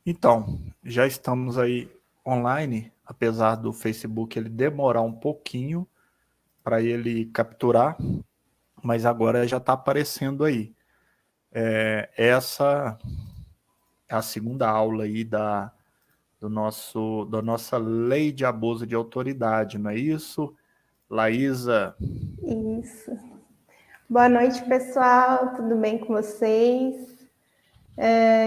Então, já estamos aí online, apesar do Facebook ele demorar um pouquinho para ele capturar, mas agora já está aparecendo aí. Essa é a segunda aula aí da nossa lei de abuso de autoridade, não é isso? Laísa, Isso. Boa noite, pessoal. Tudo bem com vocês?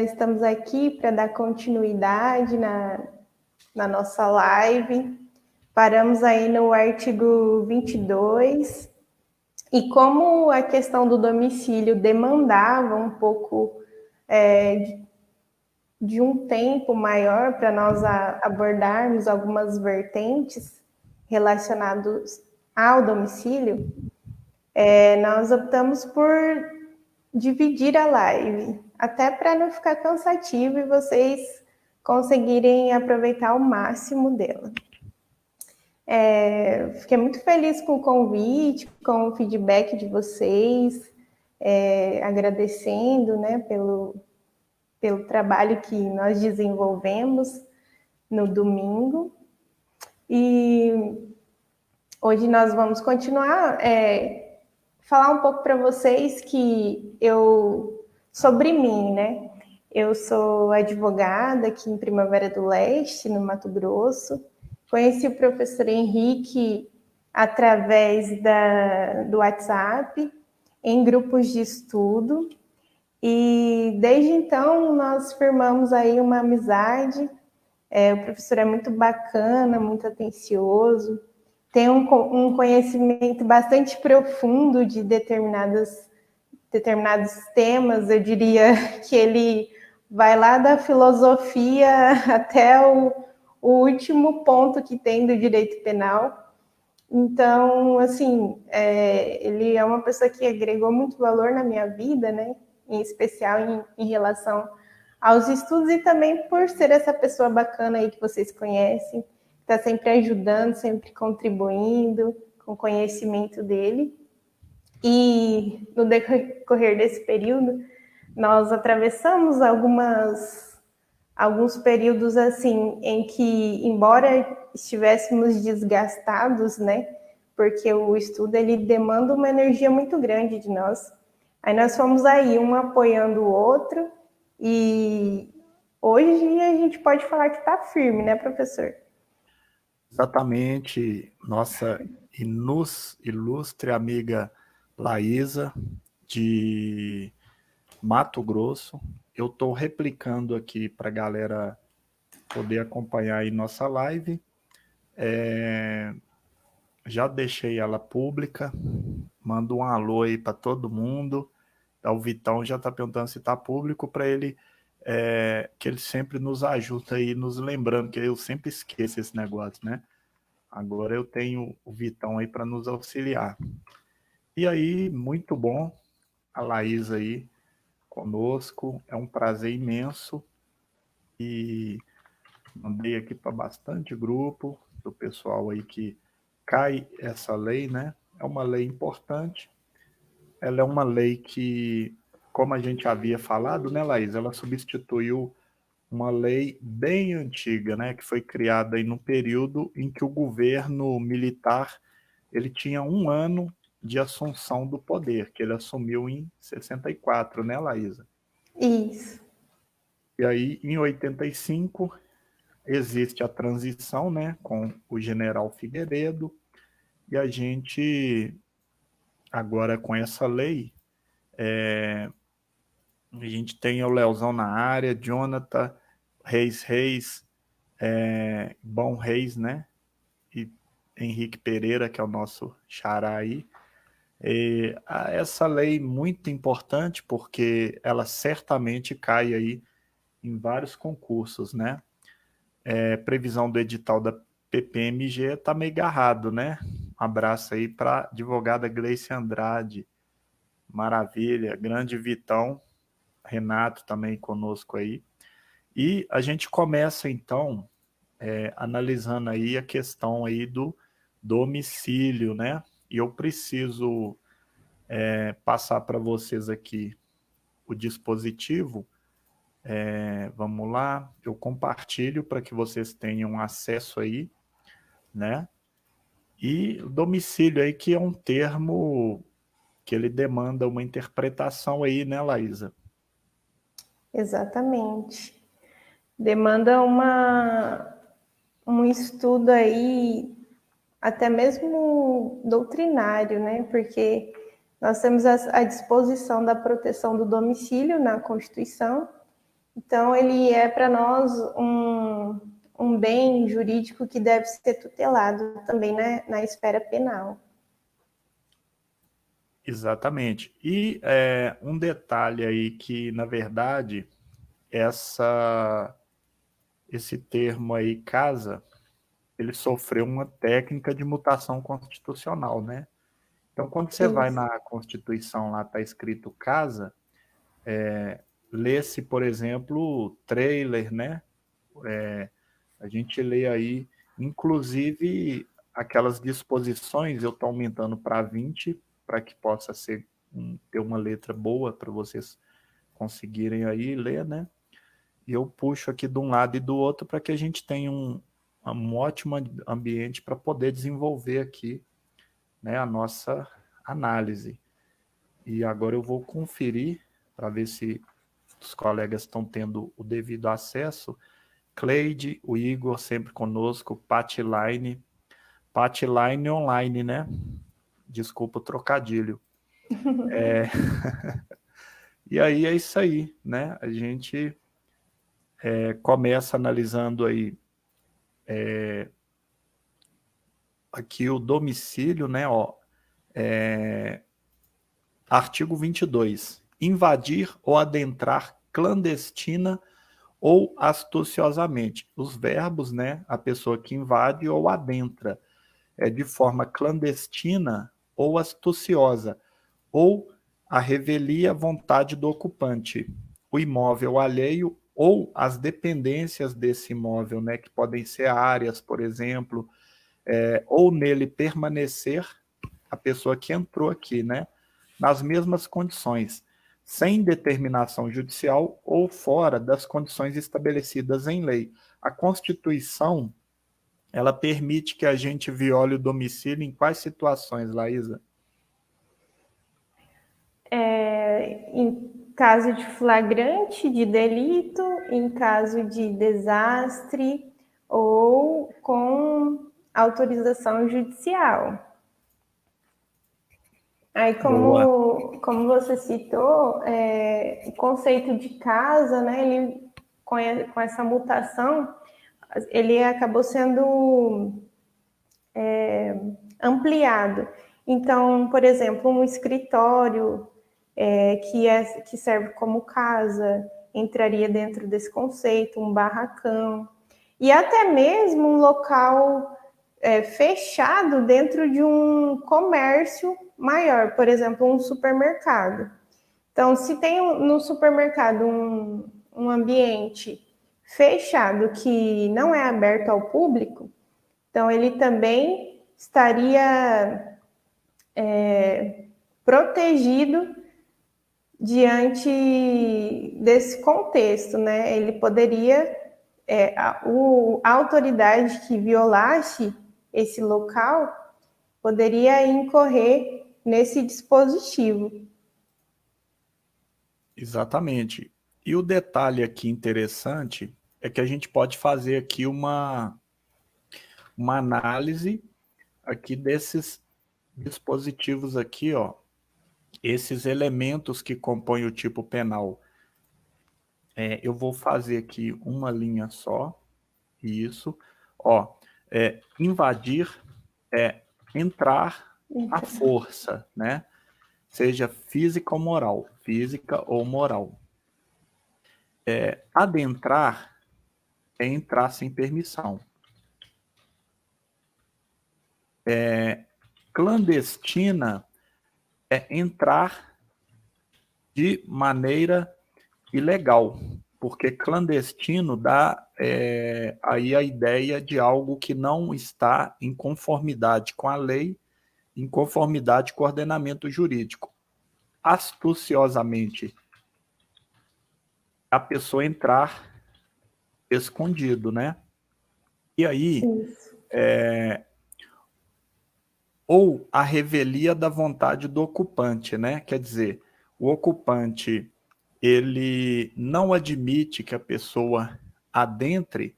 Estamos aqui para dar continuidade na nossa live. Paramos aí no artigo 22. E como a questão do domicílio demandava um pouco de um tempo maior para nós abordarmos algumas vertentes relacionadas ao domicílio, nós optamos por dividir a live, até para não ficar cansativo e vocês conseguirem aproveitar o máximo dela. Fiquei muito feliz com o convite, com o feedback de vocês, agradecendo, né, pelo trabalho que nós desenvolvemos no domingo. E hoje nós vamos continuar falar um pouco para vocês sobre mim, né? Eu sou advogada aqui em Primavera do Leste, no Mato Grosso. Conheci o professor Henrique através do WhatsApp, em grupos de estudo. E desde então nós firmamos aí uma amizade. O professor é muito bacana, muito atencioso, tem um conhecimento bastante profundo de determinados temas. Eu diria que ele vai lá da filosofia até o último ponto que tem do direito penal. Então, assim, ele é uma pessoa que agregou muito valor na minha vida, né? Em especial em relação aos estudos e também por ser essa pessoa bacana aí que vocês conhecem, está sempre ajudando, sempre contribuindo com o conhecimento dele. E no decorrer desse período, nós atravessamos alguns períodos assim em que, embora estivéssemos desgastados, né, porque o estudo ele demanda uma energia muito grande de nós. Aí nós fomos aí um apoiando o outro e hoje a gente pode falar que está firme, né, professor? exatamente, nossa ilustre amiga Laísa, de Mato Grosso. Eu estou replicando aqui para a galera poder acompanhar aí nossa live. Já deixei ela pública. Mando um alô aí para todo mundo. O Vitão já está perguntando se está público para ele, que ele sempre nos ajuda aí, nos lembrando, que eu sempre esqueço esse negócio, né? Agora eu tenho o Vitão aí para nos auxiliar. E aí, muito bom a Laís aí conosco. É um prazer imenso. E mandei aqui para bastante grupo do pessoal aí que cai essa lei, né? É uma lei importante. Ela é uma lei que, como a gente havia falado, né, Laís? Ela substituiu uma lei bem antiga, né, que foi criada aí no período em que o governo militar ele tinha um ano de assunção do poder, que ele assumiu em 64, né, Laísa? Isso. E aí, em 85, existe a transição, né, com o general Figueiredo, e a gente, agora com essa lei, a gente tem o Leozão na área, Jonathan, Reis, Bom Reis, né, e Henrique Pereira, que é o nosso xará aí. Essa lei muito importante porque ela certamente cai aí em vários concursos, né? Previsão do edital da PPMG tá meio agarrado, né? Um abraço aí para a advogada Gleice Andrade. Maravilha, grande Vitão, Renato também conosco aí. E a gente começa então analisando aí a questão aí do domicílio, né? E eu preciso passar para vocês aqui o dispositivo Vamos lá, eu compartilho para que vocês tenham acesso aí, né? E o domicílio aí, que é um termo que ele demanda uma interpretação aí, né, Laísa? Exatamente. Demanda um estudo aí, até mesmo doutrinário, né? Porque nós temos a disposição da proteção do domicílio na Constituição, então ele é para nós um bem jurídico que deve ser tutelado também, né, na esfera penal. Exatamente. E um detalhe aí que, na verdade, esse termo aí, casa, ele sofreu uma técnica de mutação constitucional, né? Então, quando você vai Isso. na Constituição, lá está escrito casa, lê-se, por exemplo, trailer, né? A gente lê aí, inclusive, aquelas disposições, eu estou aumentando para 20, para que possa ter uma letra boa para vocês conseguirem aí ler, né? E eu puxo aqui de um lado e do outro para que a gente tenha um ótimo ambiente para poder desenvolver aqui, né, a nossa análise. E agora eu vou conferir para ver se os colegas estão tendo o devido acesso. Cleide, o Igor sempre conosco, Patiline online, né? Desculpa o trocadilho. E aí é isso aí, né? A gente começa analisando aí aqui o domicílio, né? Ó, artigo 22. Invadir ou adentrar clandestina ou astuciosamente. Os verbos, né? A pessoa que invade ou adentra de forma clandestina ou astuciosa, ou a revelia à vontade do ocupante, o imóvel alheio ou as dependências desse imóvel, né? Que podem ser áreas, por exemplo, ou nele permanecer a pessoa que entrou aqui, né? Nas mesmas condições, sem determinação judicial ou fora das condições estabelecidas em lei. A Constituição, ela permite que a gente viole o domicílio em quais situações, Laísa? Em caso de flagrante de delito, em caso de desastre ou com autorização judicial. Aí, Boa. como você citou, o conceito de casa, né, ele, com essa mutação, ele acabou sendo ampliado. Então, por exemplo, um escritório que serve como casa entraria dentro desse conceito, um barracão, e até mesmo um local fechado dentro de um comércio maior, por exemplo, um supermercado. Então, se tem no supermercado um ambiente fechado que não é aberto ao público, então ele também estaria protegido diante desse contexto, né? Ele poderia, a autoridade que violasse esse local poderia incorrer nesse dispositivo. Exatamente. E o detalhe aqui interessante é que a gente pode fazer aqui uma análise aqui desses dispositivos aqui, ó, esses elementos que compõem o tipo penal. Eu vou fazer aqui uma linha só, isso. Ó, invadir é entrar à força, né? Seja física ou moral, física ou moral. Adentrar é entrar sem permissão. Clandestina é entrar de maneira ilegal, porque clandestino dá aí a ideia de algo que não está em conformidade com a lei, em conformidade com o ordenamento jurídico. Astuciosamente a pessoa entrar escondido, né? E aí, Isso. ou a revelia da vontade do ocupante, né? Quer dizer, o ocupante ele não admite que a pessoa adentre,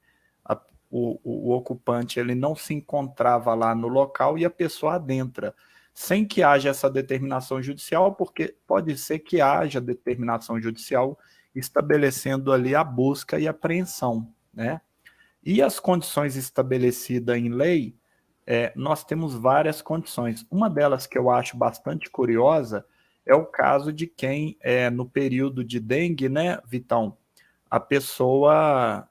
o ocupante ele não se encontrava lá no local e a pessoa adentra, sem que haja essa determinação judicial, porque pode ser que haja determinação judicial estabelecendo ali a busca e apreensão, né? E as condições estabelecidas em lei, nós temos várias condições. Uma delas que eu acho bastante curiosa é o caso de quem, no período de dengue, né, Vitão, a pessoa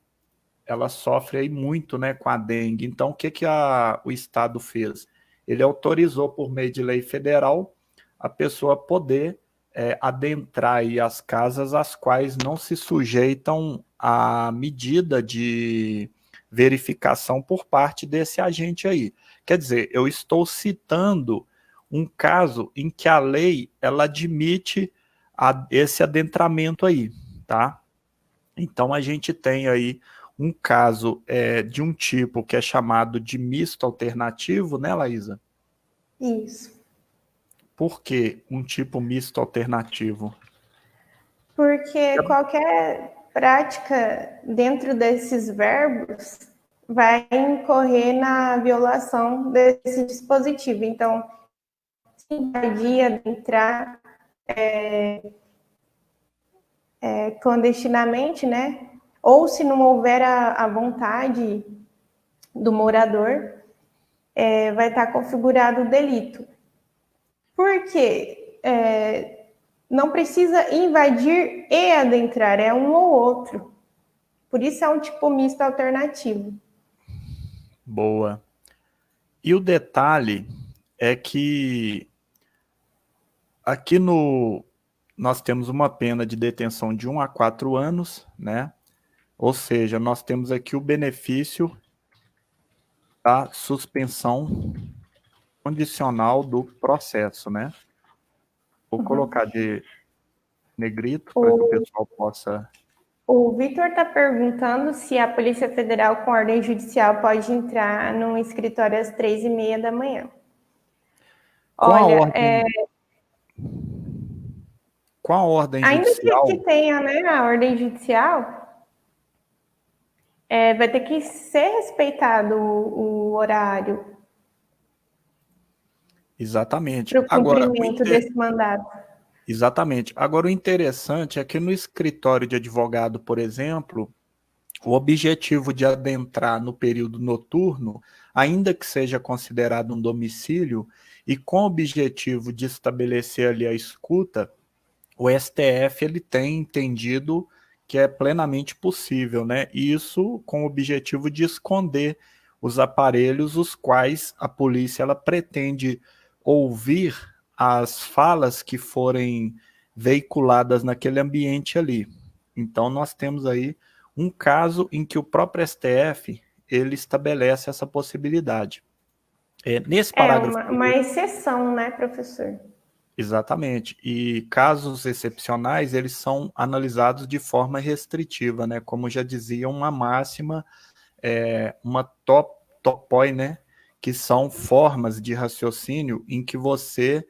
ela sofre aí muito, né, com a dengue. Então, o que o Estado fez? Ele autorizou, por meio de lei federal, a pessoa poder adentrar aí as casas às quais não se sujeitam à medida de verificação por parte desse agente aí. Quer dizer, eu estou citando um caso em que a lei ela admite esse adentramento aí, tá? Então a gente tem aí um caso de um tipo que é chamado de misto alternativo, né, Laísa? Isso. Por que um tipo misto alternativo? Porque qualquer prática dentro desses verbos vai incorrer na violação desse dispositivo. Então, se invadir, adentrar clandestinamente, né? Ou se não houver a vontade do morador, vai estar configurado o delito. Por quê? Não precisa invadir e adentrar, é um ou outro. Por isso é um tipo misto alternativo. Boa. E o detalhe é que aqui nós temos uma pena de detenção de 1 a 4 anos, né? Ou seja, nós temos aqui o benefício da suspensão condicional do processo, né? Vou colocar de negrito para que o pessoal possa... O Vitor está perguntando se a Polícia Federal com ordem judicial pode entrar num escritório às 3h30 da manhã. Com a Olha, ainda judicial, que tenha, né, a ordem judicial, vai ter que ser respeitado o horário exatamente. para o cumprimento desse mandato. Exatamente. Agora, o interessante é que no escritório de advogado, por exemplo, o objetivo de adentrar no período noturno, ainda que seja considerado um domicílio, e com o objetivo de estabelecer ali a escuta, o STF ele tem entendido que é plenamente possível, né? Isso com o objetivo de esconder os aparelhos os quais a polícia ela pretende ouvir as falas que forem veiculadas naquele ambiente ali. Então nós temos aí um caso em que o próprio STF ele estabelece essa possibilidade. Nesse parágrafo... Uma exceção, né, professor? Exatamente. E casos excepcionais, eles são analisados de forma restritiva, né? Como já dizia uma máxima, uma topoi, né? Que são formas de raciocínio em que você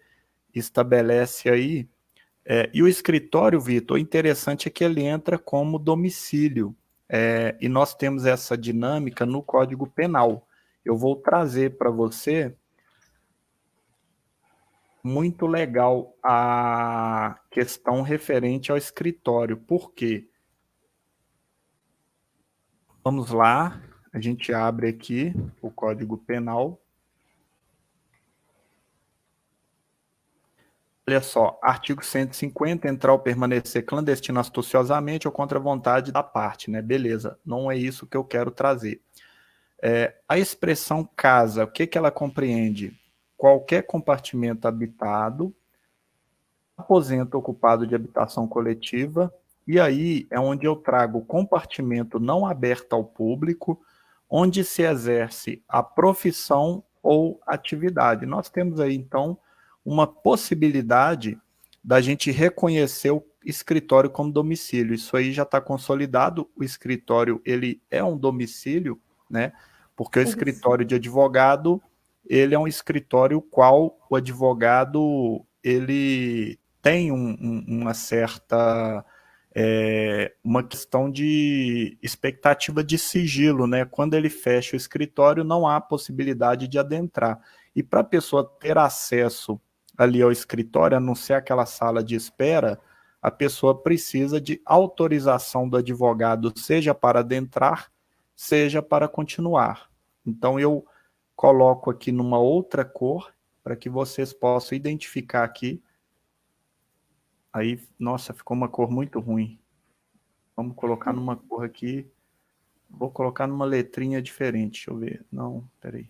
estabelece aí. E o escritório, Vitor, o interessante é que ele entra como domicílio. E nós temos essa dinâmica no Código Penal. Eu vou trazer para você muito legal a questão referente ao escritório. Por quê? Vamos lá, a gente abre aqui o Código Penal. Olha só, artigo 150, entrar ou permanecer clandestino astuciosamente ou contra a vontade da parte, né? Beleza, não é isso que eu quero trazer. A expressão casa, o que ela compreende? Qualquer compartimento habitado, aposento ocupado de habitação coletiva, e aí é onde eu trago compartimento não aberto ao público, onde se exerce a profissão ou atividade. Nós temos aí, então, uma possibilidade da gente reconhecer o escritório como domicílio. Isso aí já está consolidado, o escritório ele é um domicílio, né? Porque o escritório de advogado, ele é um escritório qual o advogado ele tem uma certa uma questão de expectativa de sigilo, né? Quando ele fecha o escritório, não há possibilidade de adentrar. E para a pessoa ter acesso ali ao escritório, a não ser aquela sala de espera, a pessoa precisa de autorização do advogado, seja para adentrar, seja para continuar. Então eu coloco aqui numa outra cor, para que vocês possam identificar aqui. Aí, nossa, ficou uma cor muito ruim. Vamos colocar numa cor aqui. Vou colocar numa letrinha diferente. Deixa eu ver. Não, peraí.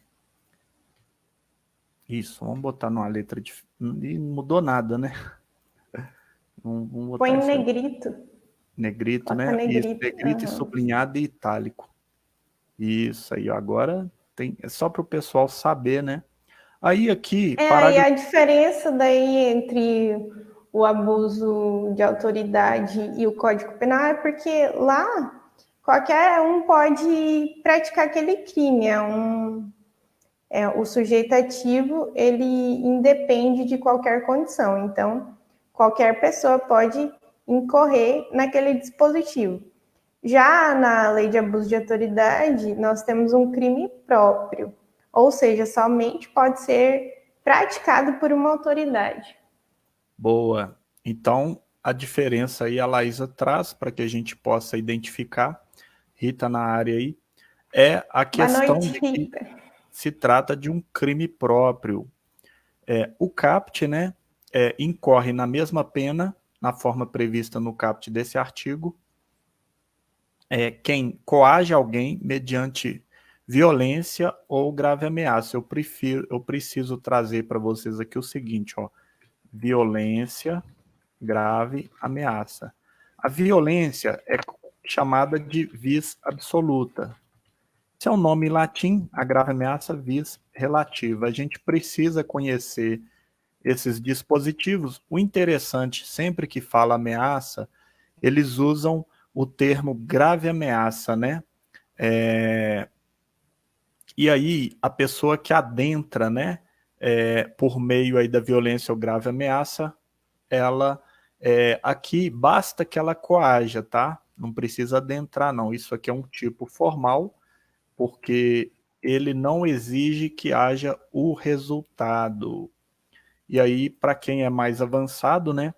Isso, vamos botar numa letra diferente. E não mudou nada, né? Vamos botar Põe em isso aí. negrito. Negrito, Bota né? Isso, negrito. negrito e sublinhado e itálico. Isso aí, agora tem, é só para o pessoal saber, né? Aí aqui, E a diferença daí entre o abuso de autoridade e o Código Penal é porque lá qualquer um pode praticar aquele crime. O sujeito ativo, ele independe de qualquer condição. Então, qualquer pessoa pode incorrer naquele dispositivo. Já na lei de abuso de autoridade, nós temos um crime próprio, ou seja, somente pode ser praticado por uma autoridade. Boa. Então, a diferença aí a Laísa traz para que a gente possa identificar, Rita na área aí, é a Boa questão noite, de que Rita. se trata de um crime próprio. O CAPT, né, incorre na mesma pena, na forma prevista no CAPT desse artigo, quem coage alguém mediante violência ou grave ameaça. Eu preciso trazer para vocês aqui o seguinte, ó, violência, grave ameaça. A violência é chamada de vis absoluta. Esse é um nome em latim, a grave ameaça vis relativa. A gente precisa conhecer esses dispositivos. O interessante, sempre que fala ameaça, eles usam o termo grave ameaça, né? E aí, a pessoa que adentra, né, por meio aí da violência ou grave ameaça, ela, aqui, basta que ela coaja, tá? Não precisa adentrar, não. Isso aqui é um tipo formal, porque ele não exige que haja o resultado. E aí, para quem é mais avançado, né,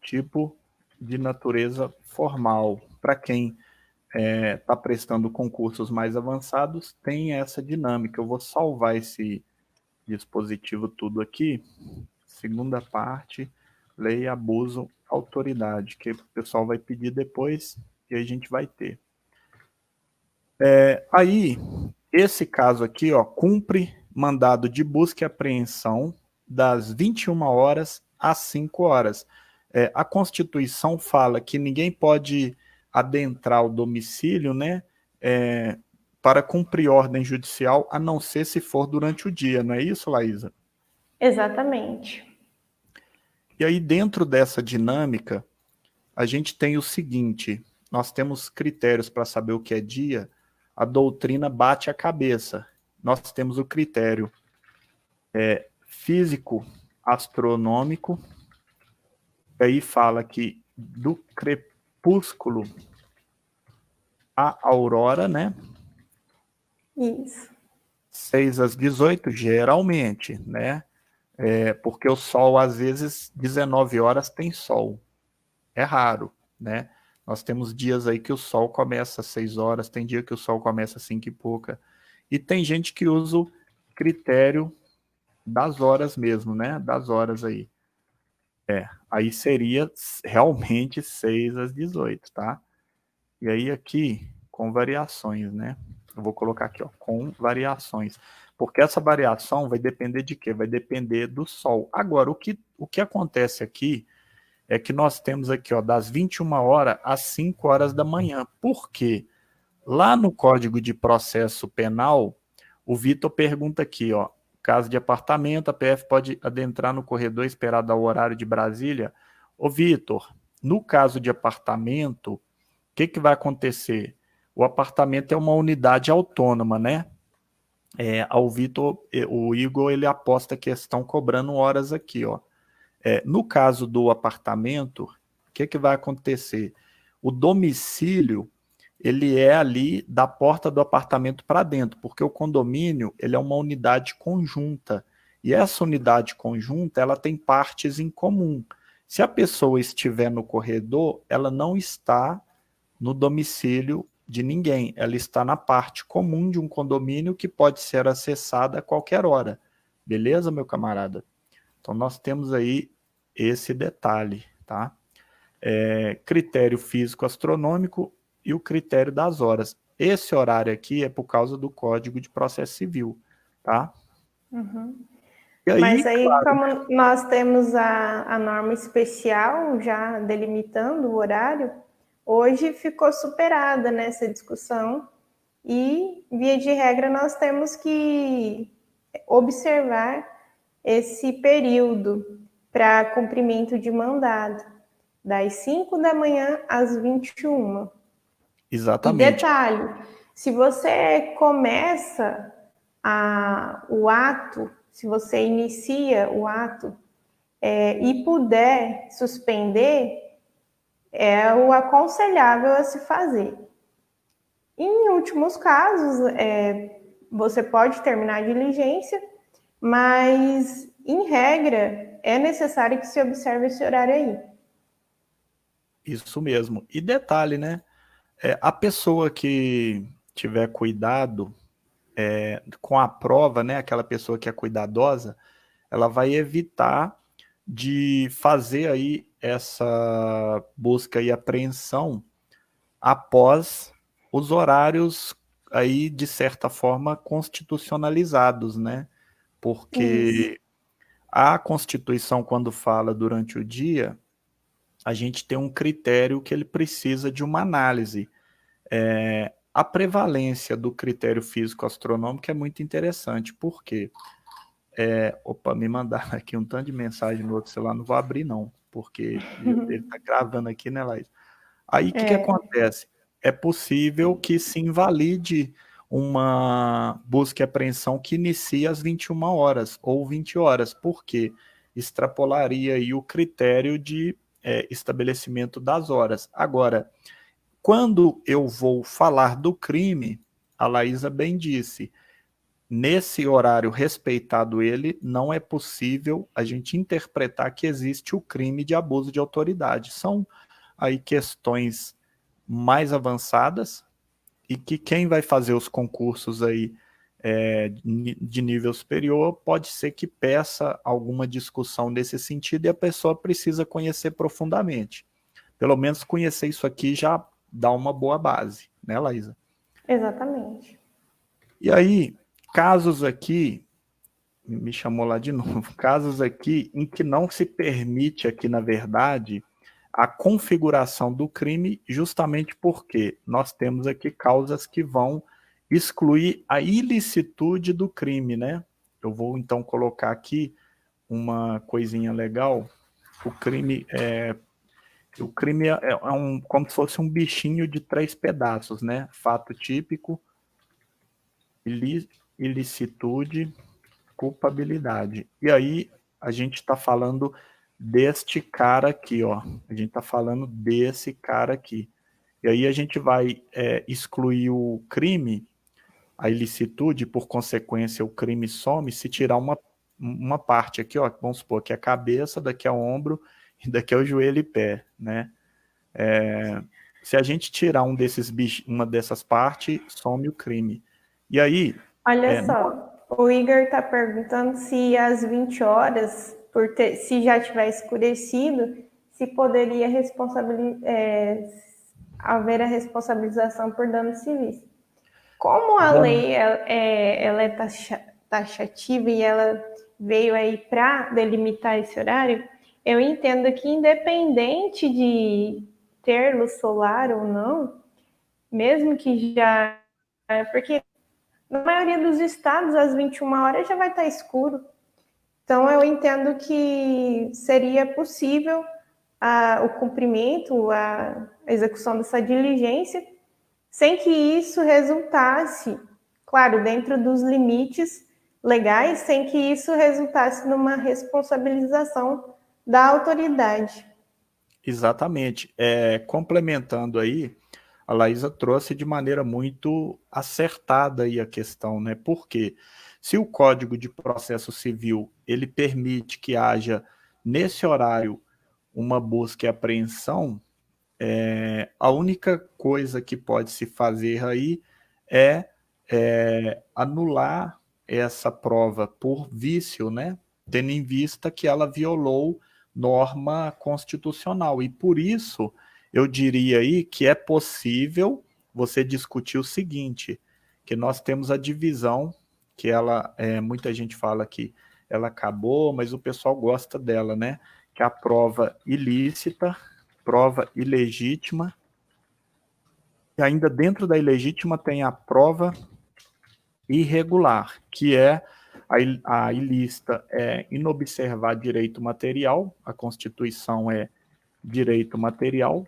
tipo de natureza formal. Para quem está prestando concursos mais avançados, tem essa dinâmica. Eu vou salvar esse dispositivo tudo aqui. Segunda parte, lei, abuso, autoridade, que o pessoal vai pedir depois e a gente vai ter. Aí, esse caso aqui, ó, cumpre mandado de busca e apreensão das 21 horas às 5 horas. A Constituição fala que ninguém pode adentrar o domicílio, né, para cumprir ordem judicial, a não ser se for durante o dia, não é isso, Laísa? Exatamente. E aí, dentro dessa dinâmica, a gente tem o seguinte, nós temos critérios para saber o que é dia, a doutrina bate a cabeça. Nós temos o critério físico astronômico, e aí fala que do crepúsculo à aurora, né? Isso. 6 às 18, geralmente, né? Porque o sol, às vezes, 19 horas tem sol. É raro, né? Nós temos dias aí que o sol começa às 6 horas, tem dia que o sol começa às 5 e pouca. E tem gente que usa o critério das horas mesmo, né? Das horas aí. Aí seria realmente 6 às 18, tá? E aí aqui, com variações, né? Eu vou colocar aqui, ó, com variações. Porque essa variação vai depender de quê? Vai depender do sol. Agora, o que acontece aqui é que nós temos aqui, ó, das 21 horas às 5 horas da manhã. Por quê? Lá no Código de Processo Penal, o Vitor pergunta aqui, ó, caso de apartamento, a PF pode adentrar no corredor esperado ao horário de Brasília? Ô, Vitor, no caso de apartamento, o que vai acontecer? O apartamento é uma unidade autônoma, né? Ao Vitor, o Igor, ele aposta que estão cobrando horas aqui, ó. No caso do apartamento, o que vai acontecer? O domicílio, ele é ali da porta do apartamento para dentro, porque o condomínio, ele é uma unidade conjunta. E essa unidade conjunta, ela tem partes em comum. Se a pessoa estiver no corredor, ela não está no domicílio de ninguém. Ela está na parte comum de um condomínio que pode ser acessada a qualquer hora. Beleza, meu camarada? Então, nós temos aí esse detalhe, tá? Critério físico astronômico e o critério das horas. Esse horário aqui é por causa do Código de Processo Civil, tá? Uhum. E Mas aí, aí, claro, como nós temos a norma especial já delimitando o horário, hoje ficou superada nessa discussão e, via de regra, nós temos que observar esse período para cumprimento de mandado, das 5 da manhã às 21. E exatamente, detalhe, se você começa o ato, se você inicia o ato e puder suspender, é o aconselhável a se fazer. Em últimos casos, você pode terminar a diligência, mas, em regra, é necessário que se observe esse horário aí. isso mesmo. E detalhe, né? A pessoa que tiver cuidado com a prova, né? Aquela pessoa que é cuidadosa, ela vai evitar de fazer aí essa busca e apreensão após os horários aí, de certa forma, constitucionalizados, né? Isso. Porque a Constituição, quando fala durante o dia, a gente tem um critério que ele precisa de uma análise. A prevalência do critério físico-astronômico é muito interessante, porque opa, me mandaram aqui um tanto de mensagem no outro celular, não vou abrir não, porque ele está gravando aqui, né, Laís? Aí o que É, acontece? É possível que se invalide uma busca e apreensão que inicia às 21 horas ou 20 horas, porque extrapolaria aí o critério de estabelecimento das horas. Agora, quando eu vou falar do crime, a Laísa bem disse, nesse horário respeitado ele, não é possível a gente interpretar que existe o crime de abuso de autoridade. São aí questões mais avançadas e que quem vai fazer os concursos aí de nível superior pode ser que peça alguma discussão nesse sentido e a pessoa precisa conhecer profundamente. Pelo menos conhecer isso aqui já dá uma boa base, né, Laísa? exatamente. E aí, casos aqui, me chamou lá de novo, casos aqui em que não se permite aqui, na verdade, a configuração do crime, justamente porque nós temos aqui causas que vão excluir a ilicitude do crime, né? Eu vou então colocar aqui uma coisinha legal. O crime é como se fosse um bichinho de 3 pedaços, né? Fato típico, ilicitude, culpabilidade. E aí a gente está falando deste cara aqui, ó. A gente está falando desse cara aqui. E aí a gente vai excluir o crime, a ilicitude, por consequência o crime some, se tirar uma parte aqui, ó, vamos supor que é a cabeça, daqui é o ombro, e daqui é o joelho e pé, né? Se a gente tirar uma dessas partes, some o crime. E aí, Olha é, só, o Igor está perguntando se às 20 horas, se já tiver escurecido, se poderia haver a responsabilização por danos civis. Como a dano, lei ela é taxativa e ela veio aí para delimitar esse horário, eu entendo que independente de ter luz solar ou não, mesmo que já... Porque na maioria dos estados, às 21 horas já vai estar escuro. Então, eu entendo que seria possível o cumprimento, a execução dessa diligência, sem que isso resultasse, claro, dentro dos limites legais, sem que isso resultasse numa responsabilização da autoridade. Exatamente. Complementando aí, a Laísa trouxe de maneira muito acertada aí a questão, né? Porque se o Código de Processo Civil ele permite que haja nesse horário uma busca e apreensão, a única coisa que pode se fazer aí é, anular essa prova por vício, né? Tendo em vista que ela violou norma constitucional. E por isso, eu diria aí que é possível você discutir o seguinte, que nós temos a divisão, que ela, muita gente fala que ela acabou, mas o pessoal gosta dela, né? Que é a prova ilícita, prova ilegítima, e ainda dentro da ilegítima tem a prova irregular, que é a ilícita é inobservar direito material, a Constituição é direito material,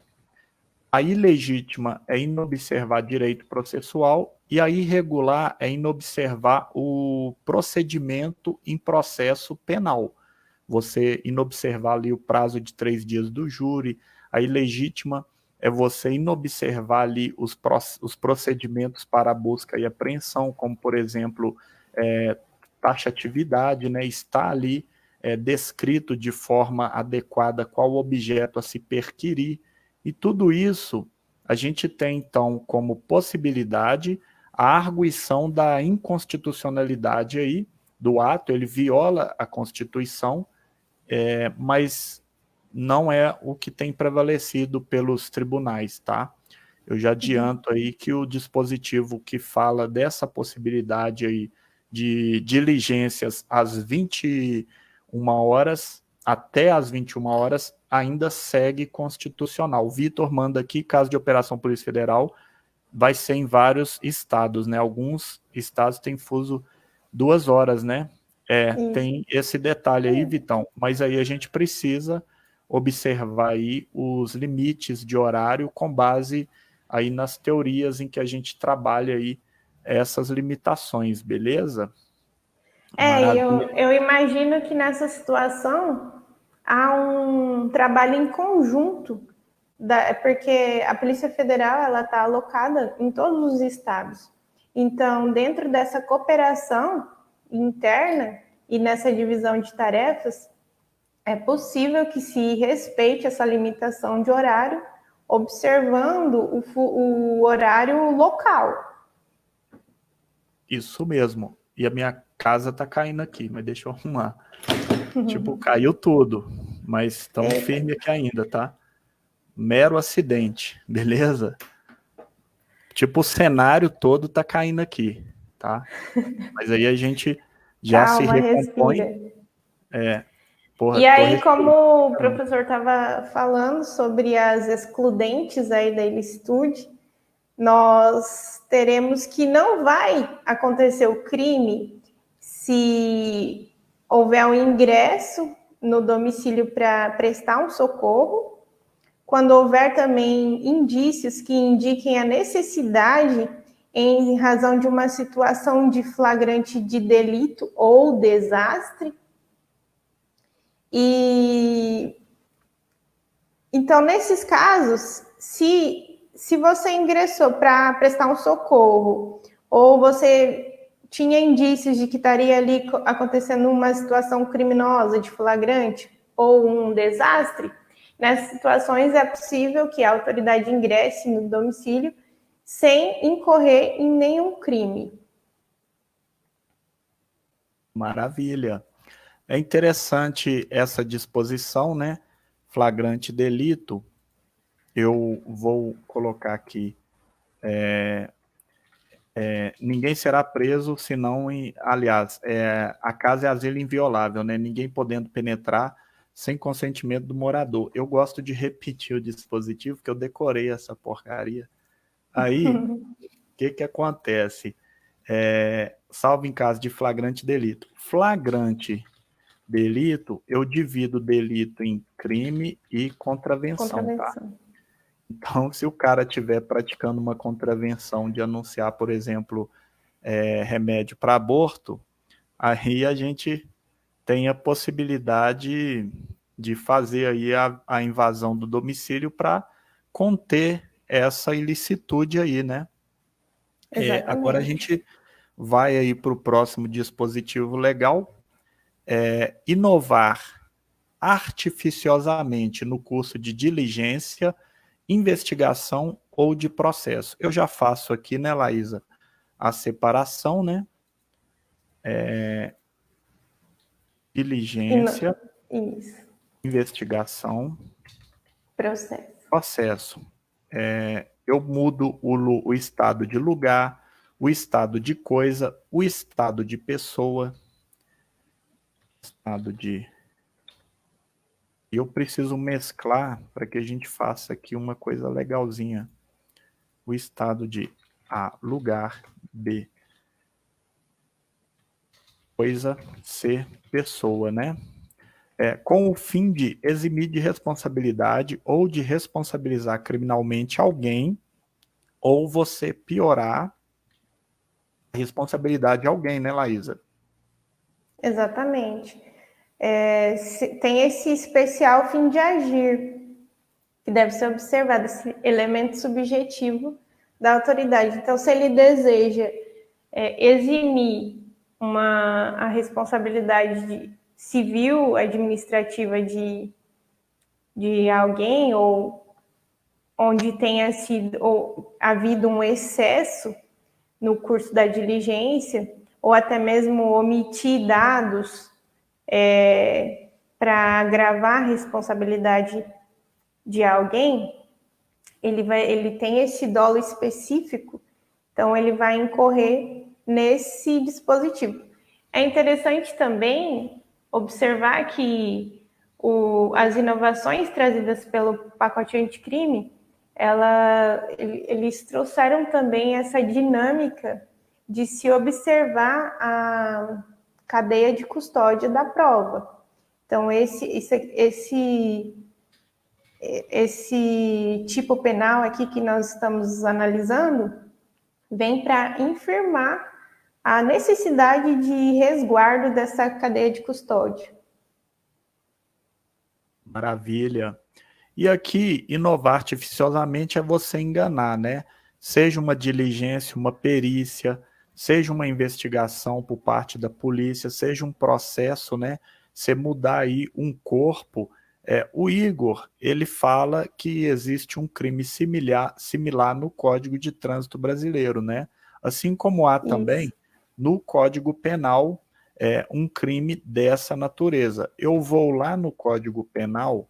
a ilegítima é inobservar direito processual e a irregular é inobservar o procedimento em processo penal. Você inobservar ali o prazo de 3 dias do júri, a ilegítima é você inobservar ali os procedimentos para a busca e apreensão, como, por exemplo, taxatividade, né? Está ali descrito de forma adequada qual objeto a se perquirir, e tudo isso a gente tem, então, como possibilidade a arguição da inconstitucionalidade aí do ato, ele viola a Constituição, mas não é o que tem prevalecido pelos tribunais, tá? Eu já adianto aí que o dispositivo que fala dessa possibilidade aí de diligências às 21 horas, até às 21 horas, ainda segue constitucional. O Vitor manda aqui, caso de operação Polícia Federal, vai ser em vários estados, né? Alguns estados têm fuso 2 horas, né? Tem esse detalhe aí, Vitão, mas aí a gente precisa observar aí os limites de horário com base aí nas teorias em que a gente trabalha aí essas limitações, beleza? Maravilha. Eu imagino que nessa situação há um trabalho em conjunto, porque a Polícia Federal ela está alocada em todos os estados. Então, dentro dessa cooperação interna e nessa divisão de tarefas, é possível que se respeite essa limitação de horário, observando o horário local. Isso mesmo. E a minha casa tá caindo aqui, mas deixa eu arrumar. Tipo, caiu tudo, mas estamos firmes aqui ainda, tá? Mero acidente, beleza? Tipo, o cenário todo tá caindo aqui, tá? Mas aí a gente já se Calma, recompõe. respira. Porra, E tô aí, como respirando. o professor estava falando sobre as excludentes aí da ilicitude, nós teremos que não vai acontecer o crime se houver um ingresso no domicílio para prestar um socorro, quando houver também indícios que indiquem a necessidade em razão de uma situação de flagrante de delito ou desastre. E então, nesses casos, se você ingressou para prestar um socorro ou você tinha indícios de que estaria ali acontecendo uma situação criminosa de flagrante ou um desastre, nessas situações é possível que a autoridade ingresse no domicílio sem incorrer em nenhum crime. Maravilha. É interessante essa disposição, né? Flagrante delito. Eu vou colocar aqui. Ninguém será preso, senão, aliás, a casa é asilo inviolável, né? Ninguém podendo penetrar sem consentimento do morador. Eu gosto de repetir o dispositivo, que eu decorei essa porcaria. Aí, o que acontece? Salvo em caso de flagrante delito. Flagrante delito, eu divido delito em crime e contravenção, tá? Contravenção. Então, se o cara estiver praticando uma contravenção de anunciar, por exemplo, remédio para aborto, aí a gente tem a possibilidade de fazer aí a invasão do domicílio para conter essa ilicitude aí, né? Agora a Exatamente. gente vai aí para o próximo dispositivo legal, inovar artificiosamente no curso de diligência, investigação ou de processo. Eu já faço aqui, né, Laísa, a separação, né? Diligência, Isso. investigação, Processo. processo. Eu mudo o estado de lugar, o estado de coisa, o estado de pessoa, estado de... Eu preciso mesclar para que a gente faça aqui uma coisa legalzinha. O estado de A, lugar, B, coisa, C, pessoa, né? Com o fim de eximir de responsabilidade ou de responsabilizar criminalmente alguém, ou você piorar a responsabilidade de alguém, né, Laísa? Exatamente. Tem esse especial fim de agir, que deve ser observado, esse elemento subjetivo da autoridade. Então, se ele deseja eximir a responsabilidade civil, administrativa de alguém, ou onde tenha sido ou havido um excesso no curso da diligência, ou até mesmo omitir dados para agravar a responsabilidade de alguém, ele tem esse dolo específico, então ele vai incorrer nesse dispositivo. É interessante também observar que as inovações trazidas pelo pacote anticrime, eles trouxeram também essa dinâmica de se observar a cadeia de custódia da prova. Então, esse tipo penal aqui que nós estamos analisando vem para infirmar a necessidade de resguardo dessa cadeia de custódia. Maravilha. E aqui, inovar artificiosamente é você enganar, né? Seja uma diligência, uma perícia, seja uma investigação por parte da polícia, seja um processo, né? Você mudar aí um corpo. O Igor, ele fala que existe um crime similar no Código de Trânsito Brasileiro, né? Assim como há Isso. também no Código Penal um crime dessa natureza. Eu vou lá no Código Penal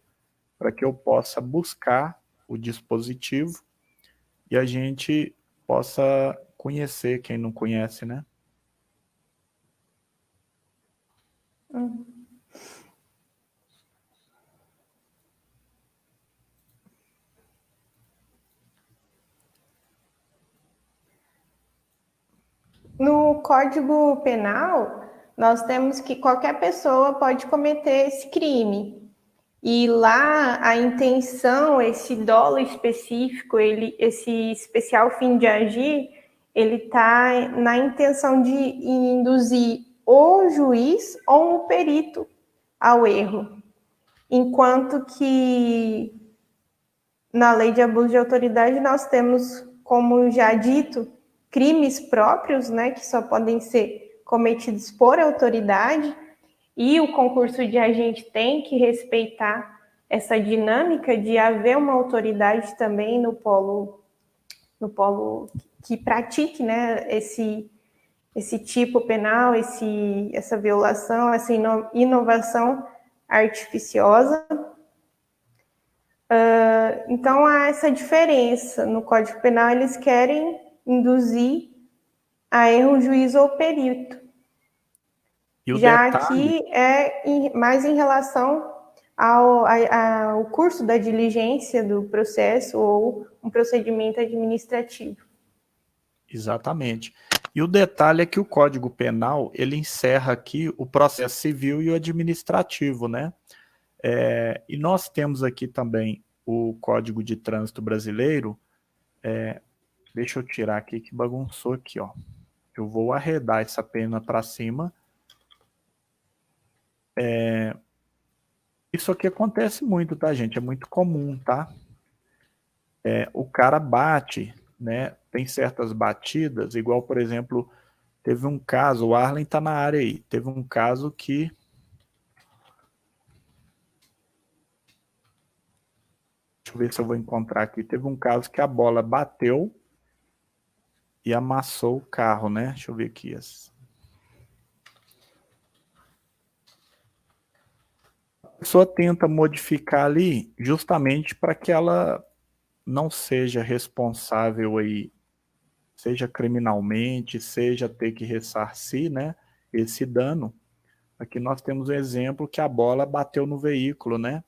para que eu possa buscar o dispositivo e a gente possa conhecer quem não conhece, né? No Código Penal, nós temos que qualquer pessoa pode cometer esse crime. E lá a intenção, esse dolo específico, esse especial fim de agir, ele está na intenção de induzir o juiz ou o perito ao erro. Enquanto que na lei de abuso de autoridade nós temos, como já dito, crimes próprios, né, que só podem ser cometidos por autoridade, e o concurso de agente tem que respeitar essa dinâmica de haver uma autoridade também no polo que pratique, né, esse tipo penal, essa violação, essa inovação artificiosa. Então há essa diferença. No Código Penal eles querem induzir a erro o juiz ou perito. E o Já detalhe, aqui é mais em relação ao curso da diligência do processo ou um procedimento administrativo. Exatamente. E o detalhe é que o Código Penal, ele encerra aqui o processo civil e o administrativo, né? E nós temos aqui também o Código de Trânsito Brasileiro. Deixa eu tirar aqui que bagunçou aqui, ó. Eu vou arredar essa pena para cima. Isso aqui acontece muito, tá, gente? É muito comum, tá? O cara bate, né? Tem certas batidas, igual, por exemplo, teve um caso, o Arlen tá na área aí, teve um caso que... Deixa eu ver se eu vou encontrar aqui. Teve um caso que a bola bateu e amassou o carro, né? Deixa eu ver aqui. A pessoa tenta modificar ali justamente para que ela não seja responsável aí, seja criminalmente, seja ter que ressarcir, né, esse dano. Aqui nós temos um exemplo que a bola bateu no veículo, né?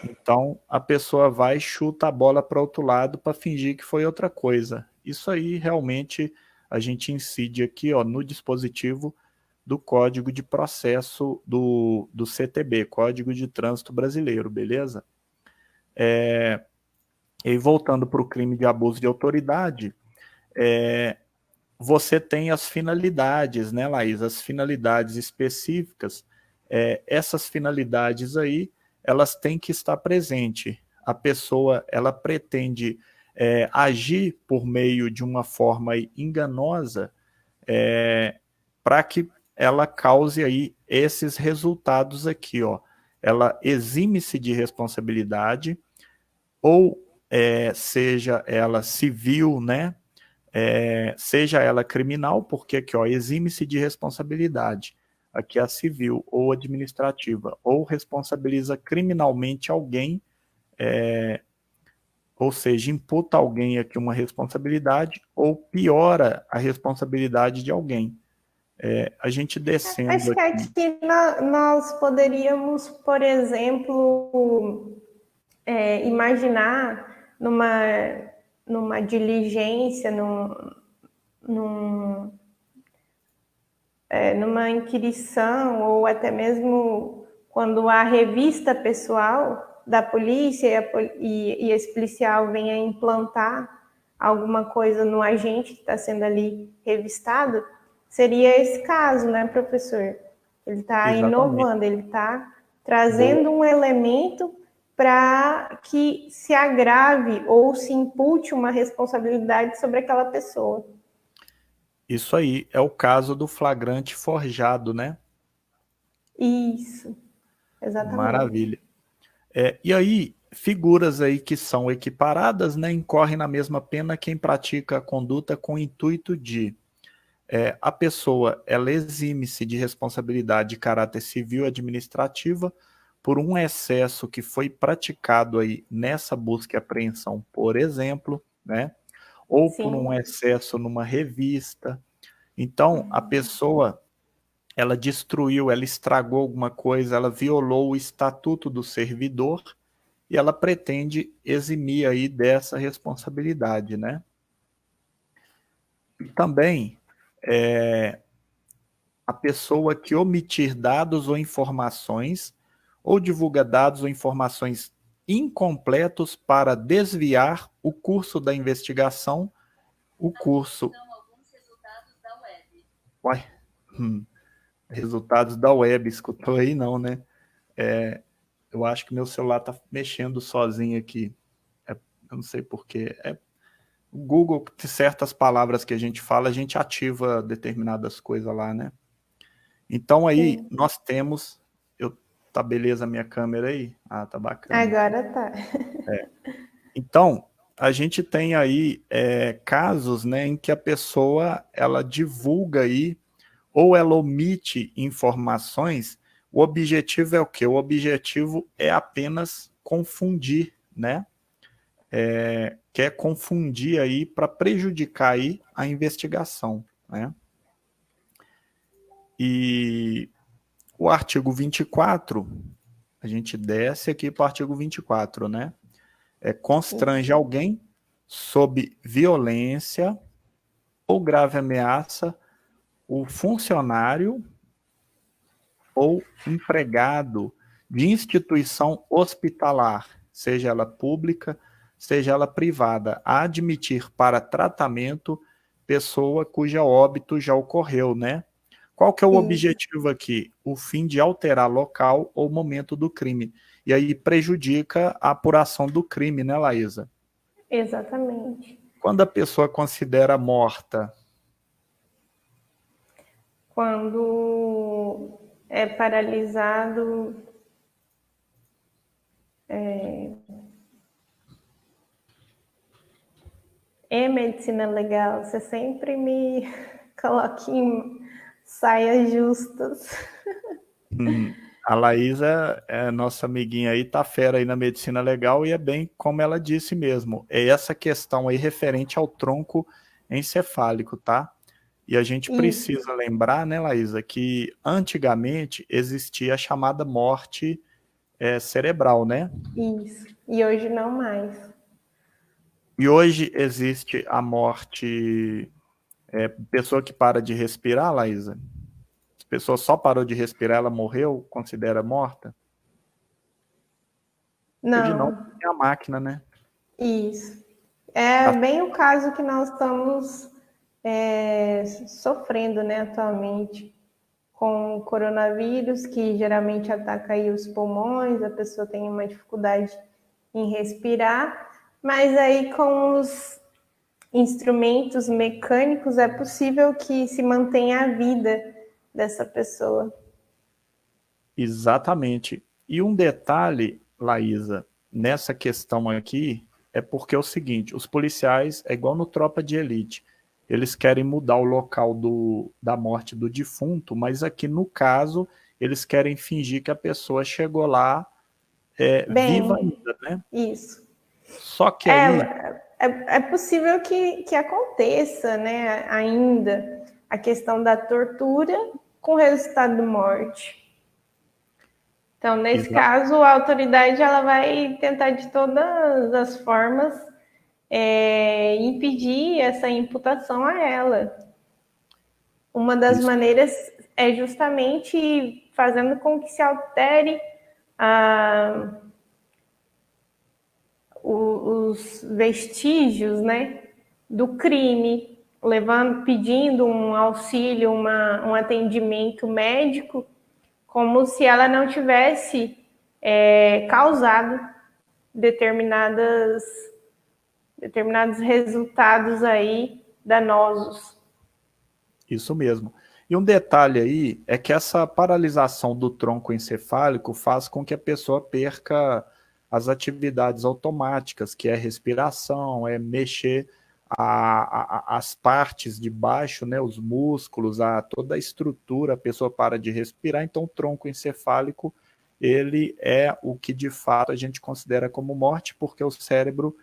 Então a pessoa vai e chuta a bola para outro lado para fingir que foi outra coisa. Isso aí realmente a gente incide aqui, ó, no dispositivo do Código de Processo do CTB, Código de Trânsito Brasileiro, beleza? E voltando para o crime de abuso de autoridade, você tem as finalidades, né, Laís? As finalidades específicas. Essas finalidades aí, elas têm que estar presentes. A pessoa, ela pretende agir por meio de uma forma enganosa para que ela cause aí esses resultados aqui, ó. Ela exime-se de responsabilidade, ou seja ela civil, né? Seja ela criminal, porque aqui, ó, exime-se de responsabilidade. Aqui é a civil ou administrativa, ou responsabiliza criminalmente alguém, ou seja, imputa alguém aqui uma responsabilidade, ou piora a responsabilidade de alguém. A gente descendo Acho que aqui. aqui nós poderíamos, por exemplo, imaginar numa diligência, num, numa inquirição, ou até mesmo quando a revista pessoal da polícia e esse policial venha implantar alguma coisa no agente que está sendo ali revistado, seria esse caso, né, professor? Ele está Exatamente. inovando, ele está trazendo Boa. um elemento para que se agrave ou se impute uma responsabilidade sobre aquela pessoa. Isso aí é o caso do flagrante forjado, né? Isso, exatamente. Maravilha. E aí, figuras aí que são equiparadas, né, incorrem na mesma pena quem pratica a conduta com o intuito de a pessoa, ela exime-se de responsabilidade de caráter civil e administrativa por um excesso que foi praticado aí nessa busca e apreensão, por exemplo, né, ou por um Sim. excesso numa revista. Então, a pessoa, ela destruiu, ela estragou alguma coisa, ela violou o estatuto do servidor e ela pretende eximir aí dessa responsabilidade, né? E também a pessoa que omitir dados ou informações ou divulga dados ou informações incompletos para desviar o curso da investigação, o curso... Uai, resultados da web, escutou aí não, né? Eu acho que meu celular está mexendo sozinho aqui. Eu não sei porquê. O Google, de certas palavras que a gente fala, a gente ativa determinadas coisas lá, né? Então aí Sim. nós temos... Tá beleza a minha câmera aí? Ah, tá bacana aqui. Agora tá. Então, a gente tem aí casos, né, em que a pessoa, ela divulga aí, ou ela omite informações. O objetivo é o quê? O objetivo é apenas confundir, né? Quer confundir aí para prejudicar aí a investigação, né? E o artigo 24, a gente desce aqui para o artigo 24, né? Constrange Isso. alguém sob violência ou grave ameaça o funcionário ou empregado de instituição hospitalar, seja ela pública, seja ela privada, a admitir para tratamento pessoa cuja óbito já ocorreu, né? Qual que é o Isso, objetivo aqui? O fim de alterar local ou momento do crime. E aí prejudica a apuração do crime, né, Laísa? exatamente. Quando a pessoa considera morta, Quando é paralisado, é medicina legal, você sempre me coloca em saias justas. a Laísa, nossa amiguinha aí, tá fera aí na medicina legal e é bem como ela disse mesmo. É essa questão aí referente ao tronco encefálico, tá? E a gente Isso, precisa lembrar, né, Laísa, que antigamente existia a chamada morte cerebral, né? isso. E hoje não mais. E hoje existe a morte, pessoa que para de respirar, Laísa. Se a pessoa só parou de respirar, ela morreu, considera morta? Hoje não, Não, é a máquina, né? isso. É A- bem o caso que nós estamos sofrendo, né, atualmente, com o coronavírus, que geralmente ataca aí os pulmões, a pessoa tem uma dificuldade em respirar, mas aí com os instrumentos mecânicos é possível que se mantenha a vida dessa pessoa. Exatamente. E um detalhe, Laísa, nessa questão aqui, é porque é o seguinte, os policiais, é igual no Tropa de Elite, eles querem mudar o local da morte do defunto, mas aqui no caso, eles querem fingir que a pessoa chegou lá viva Bem, ainda, né? isso. Só que É, aí, é possível que aconteça, né, ainda a questão da tortura com resultado de morte. Então, nesse exa- caso, a autoridade ela vai tentar de todas as formas impedir essa imputação a ela. Uma das isso, maneiras é justamente fazendo com que se altere a, os vestígios, né, do crime, levando, pedindo um auxílio, um atendimento médico, como se ela não tivesse causado determinadas, determinados resultados aí danosos. isso mesmo. E um detalhe aí é que essa paralisação do tronco encefálico faz com que a pessoa perca as atividades automáticas, que é respiração, é mexer as partes de baixo, né, os músculos, toda a estrutura, a pessoa para de respirar, então o tronco encefálico, ele é o que de fato a gente considera como morte, porque o cérebro,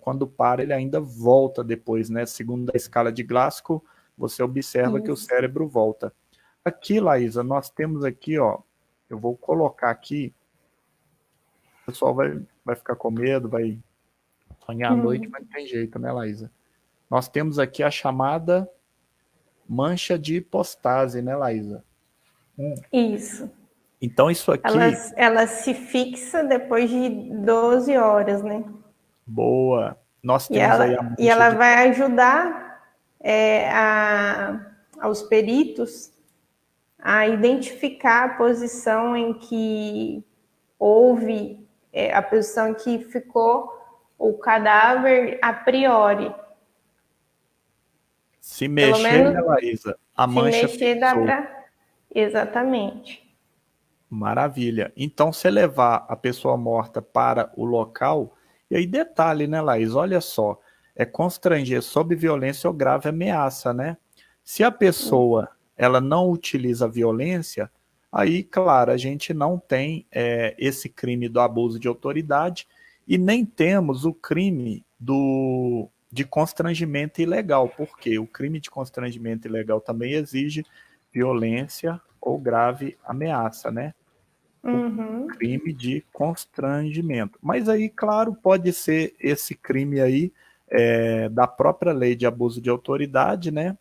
quando para, ele ainda volta depois, né, segundo a escala de Glasgow, você observa que o Isso. cérebro volta. Aqui, Laísa, nós temos aqui, ó, eu vou colocar aqui, o pessoal vai ficar com medo, vai sonhar à noite, mas não tem jeito, né, Laísa? Nós temos aqui a chamada mancha de hipostase, né, Laísa? Isso. Então, isso Ela, aqui, ela se fixa depois de 12 horas, né? boa. Nós E temos aí a mancha ela de. vai ajudar aos peritos a identificar a posição em que houve, a posição em que ficou o cadáver a priori. Se Pelo mexer, né, menos Laísa? A se mancha mexer dá fixou. para. Exatamente. Maravilha. Então, se levar a pessoa morta para o local, e aí detalhe, né, Laís? Olha só, é constranger sob violência ou grave ameaça, né? Se a pessoa ela não utiliza a violência, aí, claro, a gente não tem esse crime do abuso de autoridade e nem temos o crime de constrangimento ilegal, porque o crime de constrangimento ilegal também exige violência ou grave ameaça, né? O Uhum. crime de constrangimento. Mas aí, claro, pode ser esse crime aí da própria lei de abuso de autoridade, né?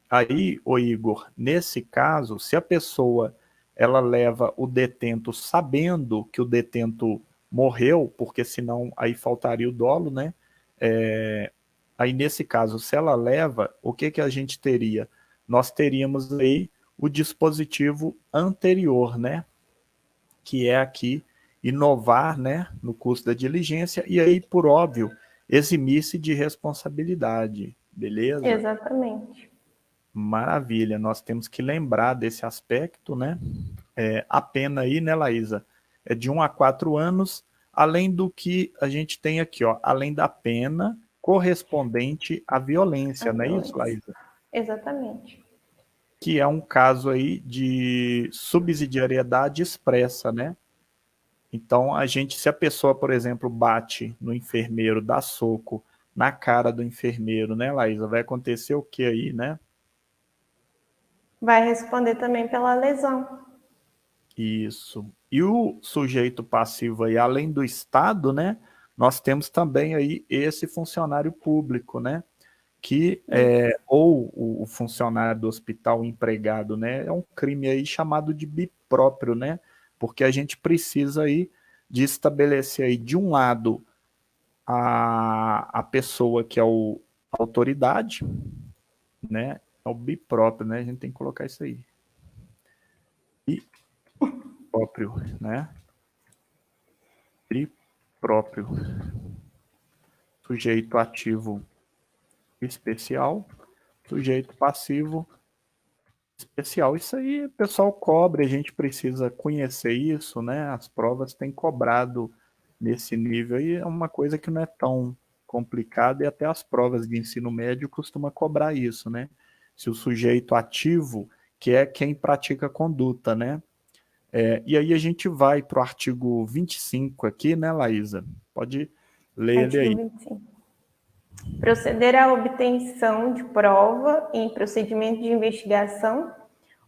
Aí, ô Igor, nesse caso, se a pessoa ela leva o detento sabendo que o detento morreu, porque senão aí faltaria o dolo, né? Aí nesse caso, se ela leva, o que que a gente teria? Nós teríamos aí o dispositivo anterior, né? Que é aqui inovar, né, no custo da diligência e aí, por óbvio, eximir-se de responsabilidade, beleza? Exatamente. Maravilha, nós temos que lembrar desse aspecto, né? A pena aí, né, Laísa, é de 1 a 4 anos, além do que a gente tem aqui, ó, além da pena correspondente à A violência, não é isso, violência. Laísa? Exatamente. Que é um caso aí de subsidiariedade expressa, né? Então, se a pessoa, por exemplo, bate no enfermeiro, dá soco na cara do enfermeiro, né, Laísa? Vai acontecer o que aí, né? Vai responder também pela lesão. Isso. E o sujeito passivo aí, além do Estado, né? Nós temos também aí esse funcionário público, né? Que ou o funcionário do hospital, o empregado, né? É um crime aí chamado de bipróprio, né? Porque a gente precisa aí de estabelecer aí, de um lado, a pessoa que é a autoridade, né? É o bipróprio, né? A gente tem que colocar isso aí. Bipróprio, né? Bipróprio. Sujeito ativo especial, sujeito passivo especial. Isso aí o pessoal cobra, a gente precisa conhecer isso, né? As provas têm cobrado nesse nível e é uma coisa que não é tão complicada e até as provas de ensino médio costumam cobrar isso, né? Se o sujeito ativo, que é quem pratica a conduta, né? E aí a gente vai para o artigo 25 aqui, né, Laísa? Pode ler ele Artigo aí. 25. Proceder à obtenção de prova em procedimento de investigação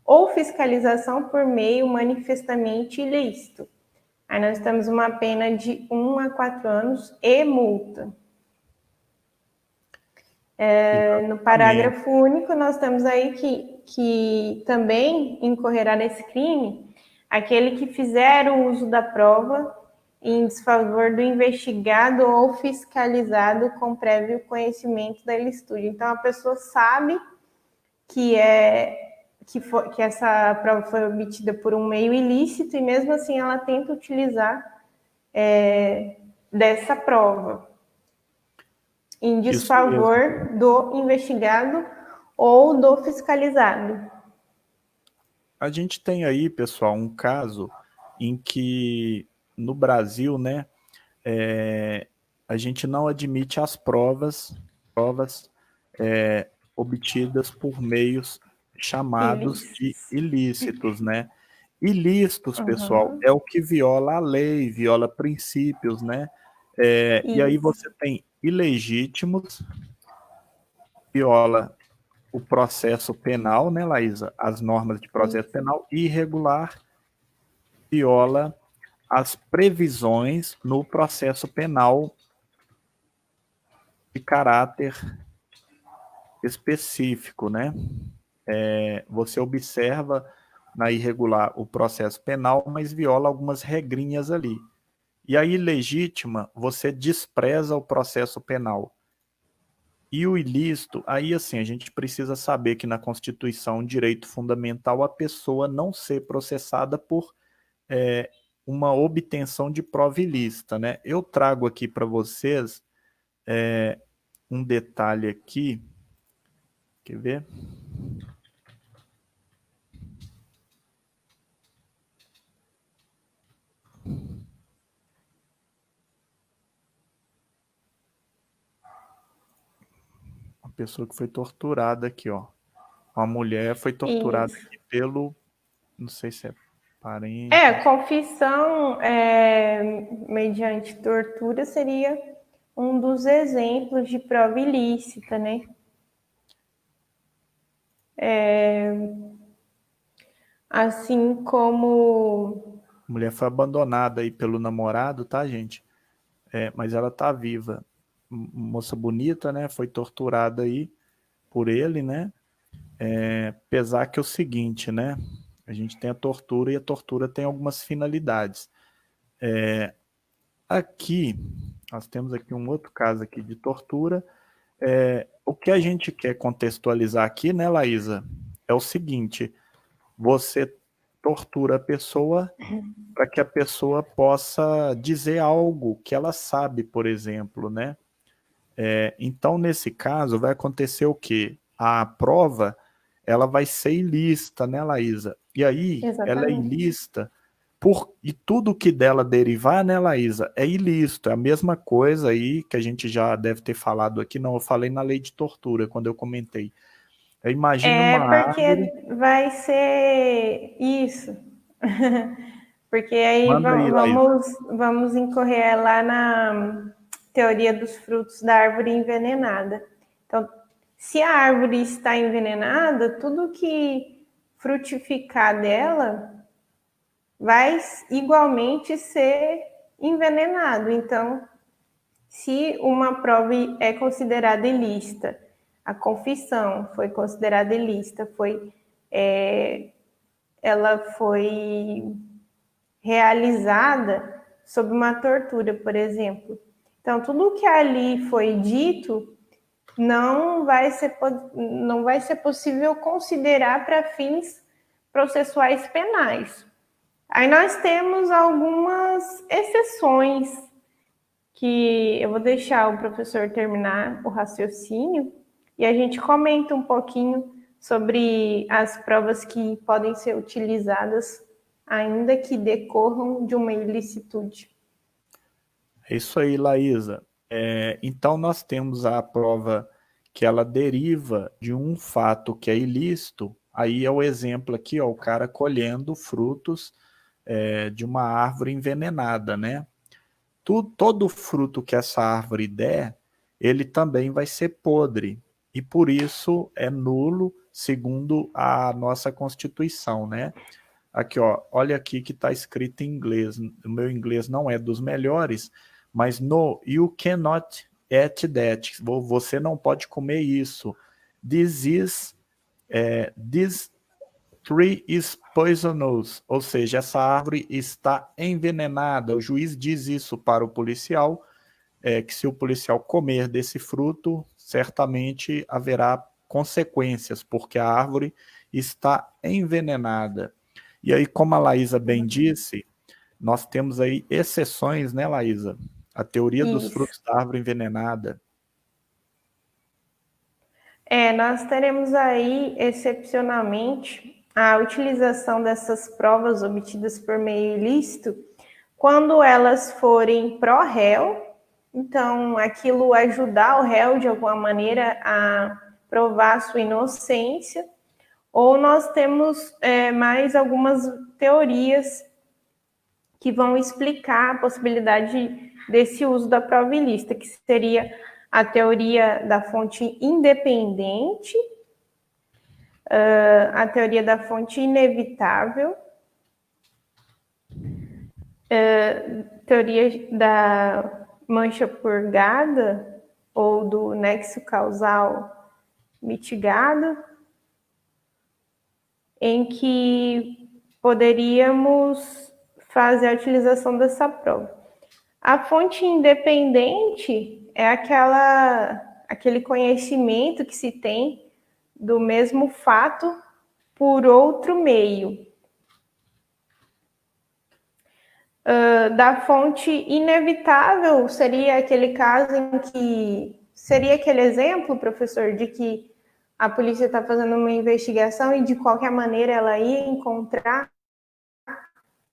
ou fiscalização por meio manifestamente ilícito. Aí nós temos uma pena de 1 a 4 anos e multa. No Exatamente. parágrafo único, nós temos aí que também incorrerá nesse crime aquele que fizer o uso da prova em desfavor do investigado ou fiscalizado com prévio conhecimento da ilicitude. Então, a pessoa sabe que essa prova foi obtida por um meio ilícito e mesmo assim ela tenta utilizar dessa prova em Isso mesmo. desfavor do investigado ou do fiscalizado. A gente tem aí, pessoal, um caso em que no Brasil, né, é, a gente não admite as provas obtidas por meios chamados de Ilícitos. ilícitos, né? Ilícitos, pessoal, Uhum. é o que viola a lei, viola princípios, né? E aí Isso. você tem ilegítimos, viola o processo penal, né, Laísa? As normas de processo Isso. penal, e irregular viola as previsões no processo penal de caráter específico, né? Você observa na irregular o processo penal, mas viola algumas regrinhas ali. E a ilegítima, você despreza o processo penal. E o ilícito, aí assim, a gente precisa saber que na Constituição, direito fundamental, a pessoa não ser processada por é, uma obtenção de prova ilícita, né? Eu trago aqui para vocês um detalhe aqui, quer ver? Uma pessoa que foi torturada aqui, ó. Uma mulher foi torturada Isso. aqui pelo, não sei se é parente. Confissão mediante tortura seria um dos exemplos de prova ilícita, né? Assim como A mulher foi abandonada aí pelo namorado, tá, gente? Mas ela tá viva. moça bonita, né? Foi torturada aí por ele, né? Apesar que é o seguinte, né? A gente tem a tortura e a tortura tem algumas finalidades. Aqui, nós temos aqui um outro caso aqui de tortura. O que a gente quer contextualizar aqui, né, Laísa, é o seguinte: você tortura a pessoa para que a pessoa possa dizer algo que ela sabe, por exemplo, né? Então, nesse caso, vai acontecer o quê? A prova, ela vai ser ilícita, né, Laísa? E aí, ela é Exatamente. ilícita e tudo que dela derivar, né, Laísa, é ilícito. É a mesma coisa aí que a gente já deve ter falado aqui. Não, eu falei na lei de tortura, quando eu comentei. Imagine É uma porque árvore. vai ser isso. Porque aí Manda aí, Laísa. vamos incorrer lá na teoria dos frutos da árvore envenenada. Então, se a árvore está envenenada, tudo que frutificar dela vai igualmente ser envenenado. Então, se uma prova é considerada ilícita, a confissão foi considerada ilícita, ela foi realizada sob uma tortura, por exemplo. Então, tudo que ali foi dito não vai ser possível considerar para fins processuais penais. Aí nós temos algumas exceções que eu vou deixar o professor terminar o raciocínio e a gente comenta um pouquinho sobre as provas que podem ser utilizadas ainda que decorram de uma ilicitude. É isso aí, Laísa. Então, nós temos a prova que ela deriva de um fato que é ilícito. Aí é o exemplo aqui, ó, o cara colhendo frutos de uma árvore envenenada, né? Todo fruto que essa árvore der, ele também vai ser podre. E por isso é nulo, segundo a nossa Constituição, né? Aqui, ó, olha aqui que está escrito em inglês. O meu inglês não é dos melhores, mas no, you cannot eat that. Você não pode comer isso. This tree is poisonous. Ou seja, essa árvore está envenenada. O juiz diz isso para o policial, que se o policial comer desse fruto, certamente haverá consequências, porque a árvore está envenenada. E aí, como a Laísa bem disse, nós temos aí exceções, né, Laísa? A teoria dos Isso. frutos da árvore envenenada. Nós teremos aí, excepcionalmente, a utilização dessas provas obtidas por meio ilícito quando elas forem pró-réu, então aquilo ajudar o réu de alguma maneira a provar sua inocência, ou nós temos mais algumas teorias que vão explicar a possibilidade desse uso da prova ilícita, que seria a teoria da fonte independente, a teoria da fonte inevitável, teoria da mancha purgada ou do nexo causal mitigado, em que poderíamos fazer a utilização dessa prova. A fonte independente é aquele conhecimento que se tem do mesmo fato por outro meio. Da fonte inevitável seria aquele caso em que seria aquele exemplo, professor, de que a polícia está fazendo uma investigação e de qualquer maneira ela ia encontrar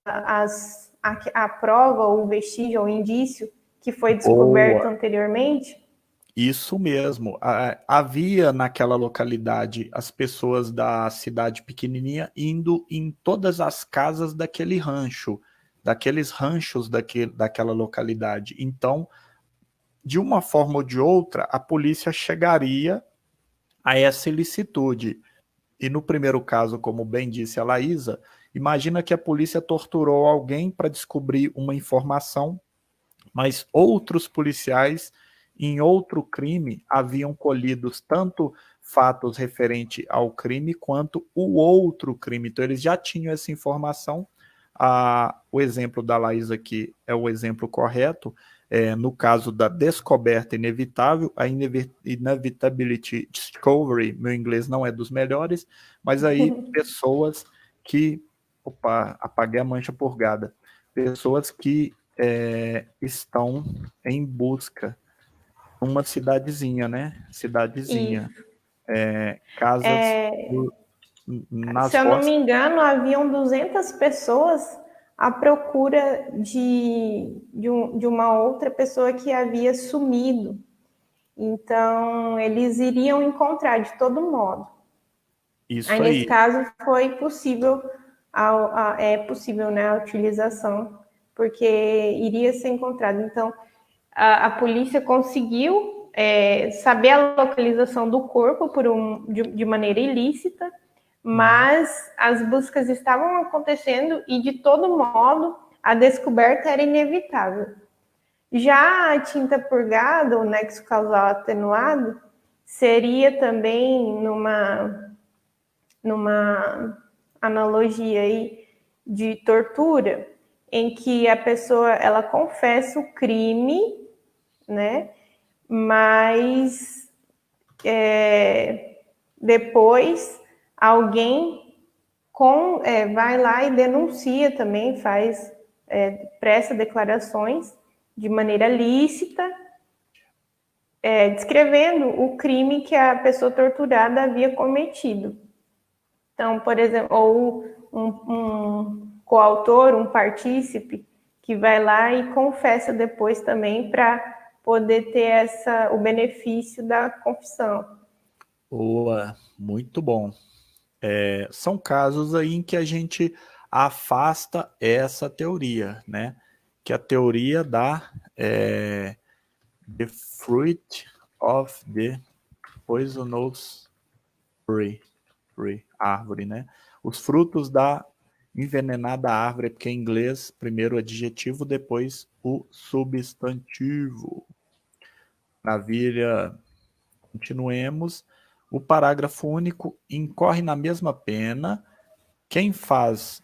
a prova, ou o vestígio, ou o indício que foi descoberto Boa. anteriormente? Isso mesmo. Havia naquela localidade as pessoas da cidade pequenininha indo em todas as casas daquele rancho, daqueles ranchos daquela localidade. Então, de uma forma ou de outra, a polícia chegaria a essa ilicitude. E no primeiro caso, como bem disse a Laísa, imagina que a polícia torturou alguém para descobrir uma informação, mas outros policiais em outro crime haviam colhidos tanto fatos referentes ao crime quanto o outro crime. Então, eles já tinham essa informação. O exemplo da Laís aqui é o exemplo correto. No caso da descoberta inevitável, a inevitability discovery, meu inglês não é dos melhores, mas aí pessoas que, opa, apaguei a mancha purgada, pessoas que estão em busca, uma cidadezinha, né? Cidadezinha, Isso. casas nas Se eu não me roças. engano, haviam 200 pessoas à procura de uma outra pessoa que havia sumido. Então, eles iriam encontrar de todo modo. Aí, Isso nesse aí. caso, foi possível, é possível, né, a utilização, porque iria ser encontrado. Então, a polícia conseguiu saber a localização do corpo de maneira ilícita, mas as buscas estavam acontecendo e, de todo modo, a descoberta era inevitável. Já a tinta purgada, o nexo causal atenuado, seria também numa analogia aí de tortura, em que a pessoa ela confessa o crime, né? Mas depois alguém vai lá e denuncia também, presta declarações de maneira lícita, descrevendo o crime que a pessoa torturada havia cometido. Então, por exemplo, ou um coautor, um partícipe, que vai lá e confessa depois também para poder ter o benefício da confissão. Boa, muito bom. São casos aí em que a gente afasta essa teoria, né? Que a teoria da the fruit of the poisonous árvore, né? Os frutos da envenenada árvore, porque em inglês, primeiro o adjetivo, depois o substantivo. Maravilha. Continuemos. O parágrafo único incorre na mesma pena quem faz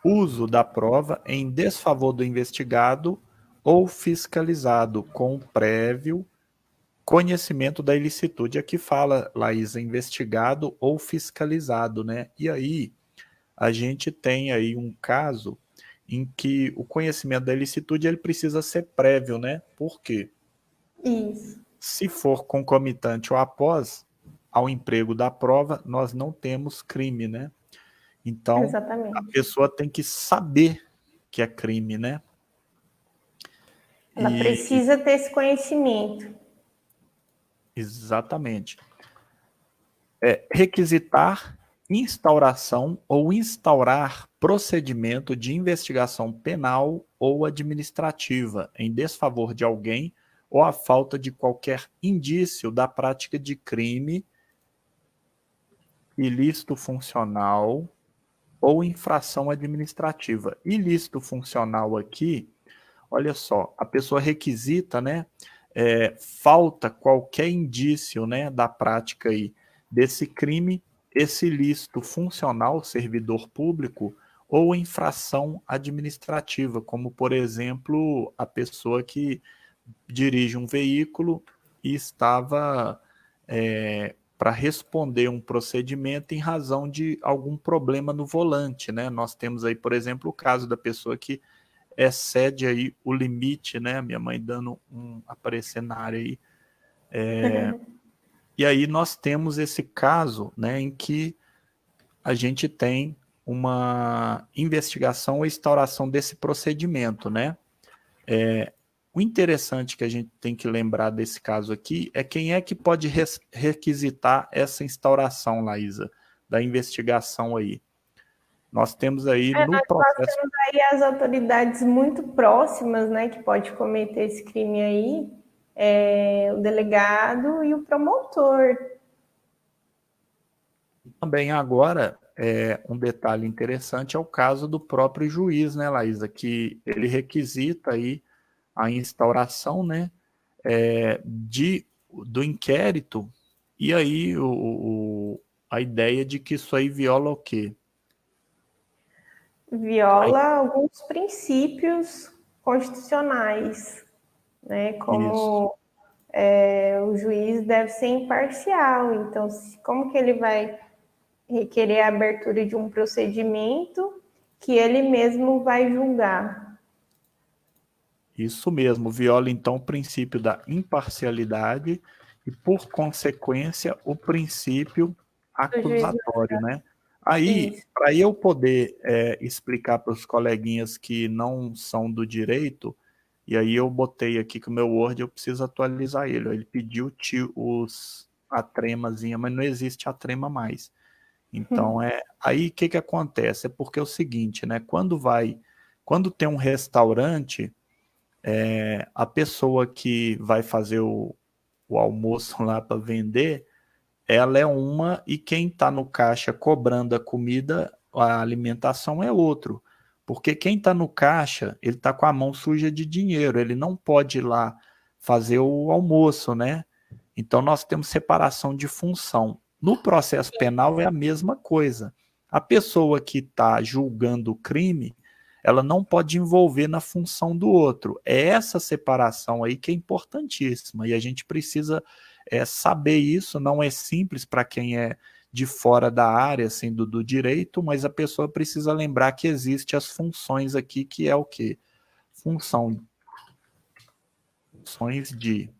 uso da prova em desfavor do investigado ou fiscalizado com prévio conhecimento da ilicitude. Aqui fala, Laís, investigado ou fiscalizado, né? E aí, a gente tem aí um caso em que o conhecimento da ilicitude ele precisa ser prévio, né? Por quê? Isso. Se for concomitante ou após ao emprego da prova, nós não temos crime, né? Então, a Exatamente. pessoa tem que saber que é crime, né? Ela E precisa ter esse conhecimento. exatamente. Requisitar instauração ou instaurar procedimento de investigação penal ou administrativa em desfavor de alguém ou a falta de qualquer indício da prática de crime, ilícito funcional ou infração administrativa. Ilícito funcional aqui, olha só, a pessoa requisita, né? Falta qualquer indício, né, da prática aí desse crime, esse ilícito funcional, servidor público, ou infração administrativa, como, por exemplo, a pessoa que dirige um veículo e estava para responder um procedimento em razão de algum problema no volante, né? Nós temos aí, por exemplo, o caso da pessoa que excede aí o limite, né? Minha mãe dando aparecer na área aí. E aí nós temos esse caso, né, em que a gente tem uma investigação ou instauração desse procedimento, né? O interessante que a gente tem que lembrar desse caso aqui é quem é que pode requisitar essa instauração, Laísa, da investigação aí. Nós temos aí no Nós processo. temos aí as autoridades muito próximas, né, que pode cometer esse crime aí, o delegado e o promotor. Também agora, um detalhe interessante é o caso do próprio juiz, né, Laísa, que ele requisita aí a instauração, né, do inquérito, e aí a ideia de que isso aí viola o quê? Viola alguns princípios constitucionais, né? Isso, Como o juiz deve ser imparcial. Então, como que ele vai requerer a abertura de um procedimento que ele mesmo vai julgar? isso mesmo, viola então o princípio da imparcialidade e, por consequência, o princípio Do juiz não. acusatório, né? Aí, Isso. para eu poder explicar para os coleguinhas que não são do direito, e aí eu botei aqui que o meu Word eu preciso atualizar ele. Ele pediu a tremazinha, mas não existe a trema mais. Então, aí o que que acontece? É porque é o seguinte, né? Quando tem um restaurante, a pessoa que vai fazer o almoço lá para vender, ela é uma, e quem está no caixa cobrando a comida, a alimentação é outro. Porque quem está no caixa, ele está com a mão suja de dinheiro, ele não pode ir lá fazer o almoço, né? Então nós temos separação de função. No processo penal é a mesma coisa. A pessoa que está julgando o crime, ela não pode envolver na função do outro. É essa separação aí que é importantíssima, e a gente precisa saber isso. Não é simples para quem é de fora da área assim, do direito, mas a pessoa precisa lembrar que existe as funções aqui, que é o quê? Funções de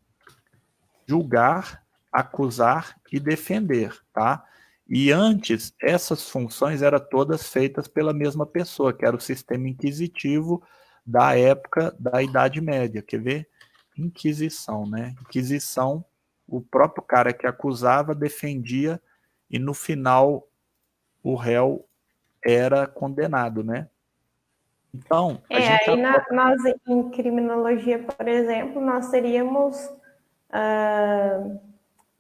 julgar, acusar e defender, tá? E antes, essas funções eram todas feitas pela mesma pessoa, que era o sistema inquisitivo da época da Idade Média. Quer ver? Inquisição, né? Inquisição, o próprio cara que acusava defendia e no final o réu era condenado, né? Então, a gente Aí nós, em criminologia, por exemplo, nós teríamos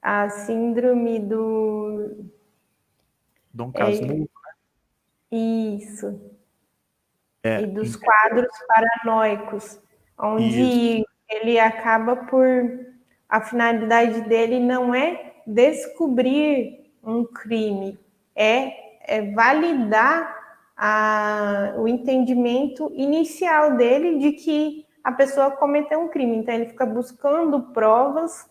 a síndrome do. Dom É, Casmurro, isso. E dos entendeu? quadros paranoicos, Isso, onde ele acaba por. A finalidade dele não é descobrir um crime, é validar o entendimento inicial dele de que a pessoa cometeu um crime. Então, ele fica buscando provas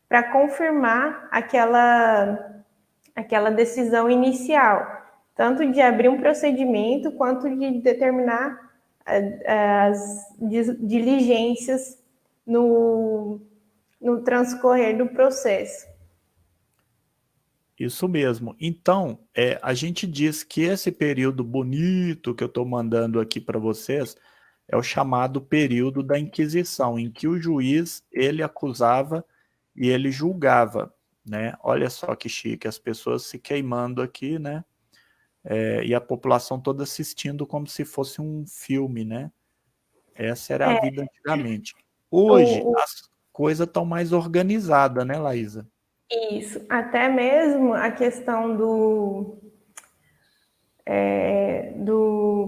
para confirmar aquela decisão inicial, tanto de abrir um procedimento quanto de determinar as diligências no transcorrer do processo. isso mesmo. Então, a gente diz que esse período bonito que eu estou mandando aqui para vocês é o chamado período da Inquisição, em que o juiz ele acusava e ele julgava, né? Olha só que chique, as pessoas se queimando aqui, né? E a população toda assistindo como se fosse um filme, né? Essa era a vida antigamente. Hoje O, as coisas estão mais organizadas, né, Laísa? isso, até mesmo a questão do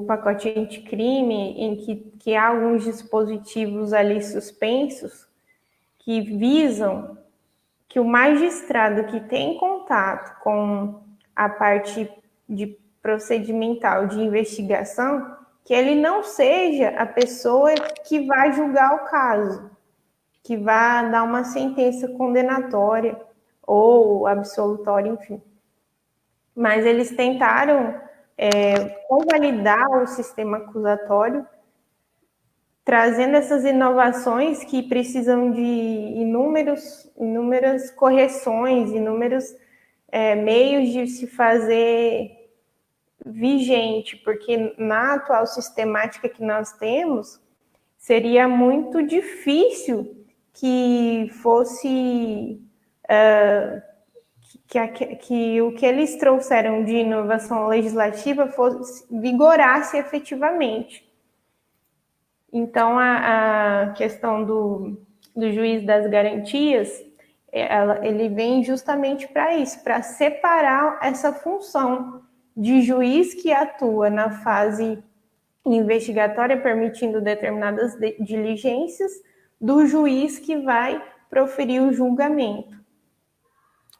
pacote anticrime, em que há alguns dispositivos ali suspensos que visam que o magistrado que tem contato com a parte de procedimental de investigação, que ele não seja a pessoa que vai julgar o caso, que vai dar uma sentença condenatória ou absolutória, enfim. Mas eles tentaram convalidar o sistema acusatório, trazendo essas inovações que precisam de inúmeras correções, inúmeros meios de se fazer vigente, porque na atual sistemática que nós temos, seria muito difícil que fosse que o que eles trouxeram de inovação legislativa vigorasse efetivamente. Então, a questão do juiz das garantias, ele vem justamente para isso, para separar essa função de juiz que atua na fase investigatória, permitindo determinadas diligências, do juiz que vai proferir o julgamento.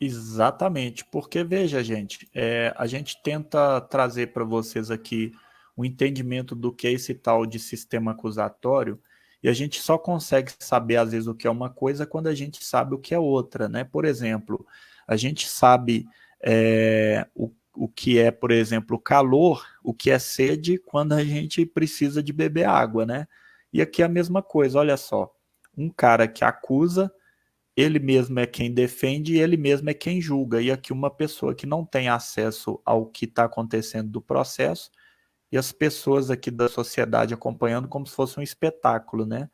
Exatamente, porque veja, gente, a gente tenta trazer para vocês aqui o entendimento do que é esse tal de sistema acusatório, e a gente só consegue saber, às vezes, o que é uma coisa quando a gente sabe o que é outra, né? Por exemplo, a gente sabe o que é, por exemplo, calor, o que é sede, quando a gente precisa de beber água, né? E aqui é a mesma coisa, olha só, um cara que acusa, ele mesmo é quem defende e ele mesmo é quem julga. E aqui uma pessoa que não tem acesso ao que está acontecendo do processo e as pessoas aqui da sociedade acompanhando como se fosse um espetáculo, né?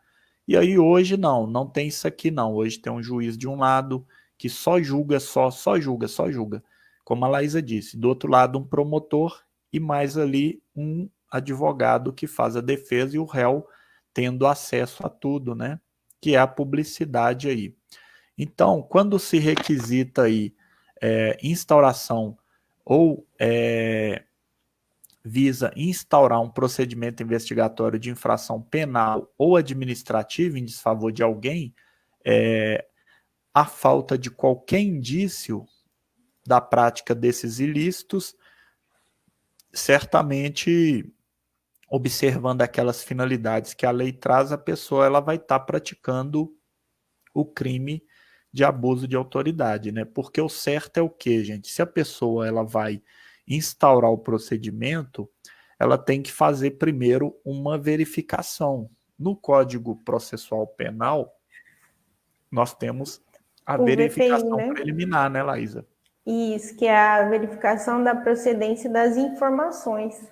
E aí hoje não tem isso aqui não. Hoje tem um juiz de um lado que só julga, só julga, só julga. Como a Laísa disse, do outro lado um promotor e mais ali um advogado que faz a defesa e o réu tendo acesso a tudo, né? Que é a publicidade aí. Então, quando se requisita aí instauração ou visa instaurar um procedimento investigatório de infração penal ou administrativa em desfavor de alguém, a falta de qualquer indício da prática desses ilícitos, certamente observando aquelas finalidades que a lei traz, a pessoa ela vai estar praticando o crime de abuso de autoridade, né? Porque o certo é o quê, gente? Se a pessoa ela vai instaurar o procedimento, ela tem que fazer primeiro uma verificação. No Código Processual Penal, nós temos a O VPI, verificação né? preliminar, né, Laísa? Isso, que é a verificação da procedência das informações.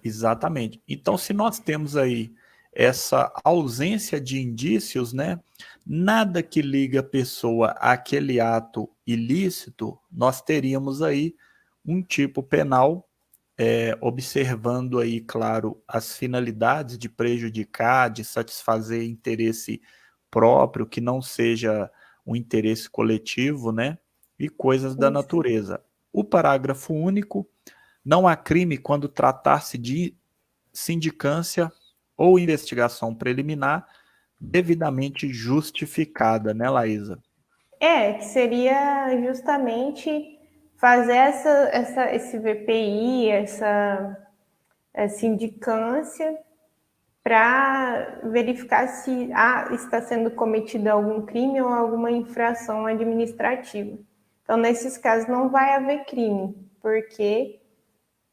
Exatamente. Então, se nós temos aí essa ausência de indícios, né, nada que liga a pessoa àquele ato ilícito, nós teríamos aí um tipo penal, observando aí, claro, as finalidades de prejudicar, de satisfazer interesse próprio, que não seja um interesse coletivo, né, e coisas da Isso. natureza. O parágrafo único: não há crime quando tratar-se de sindicância ou investigação preliminar devidamente justificada, né, Laísa? Que seria justamente fazer esse VPI, essa indicância, para verificar se está sendo cometido algum crime ou alguma infração administrativa. Então, nesses casos, não vai haver crime, porque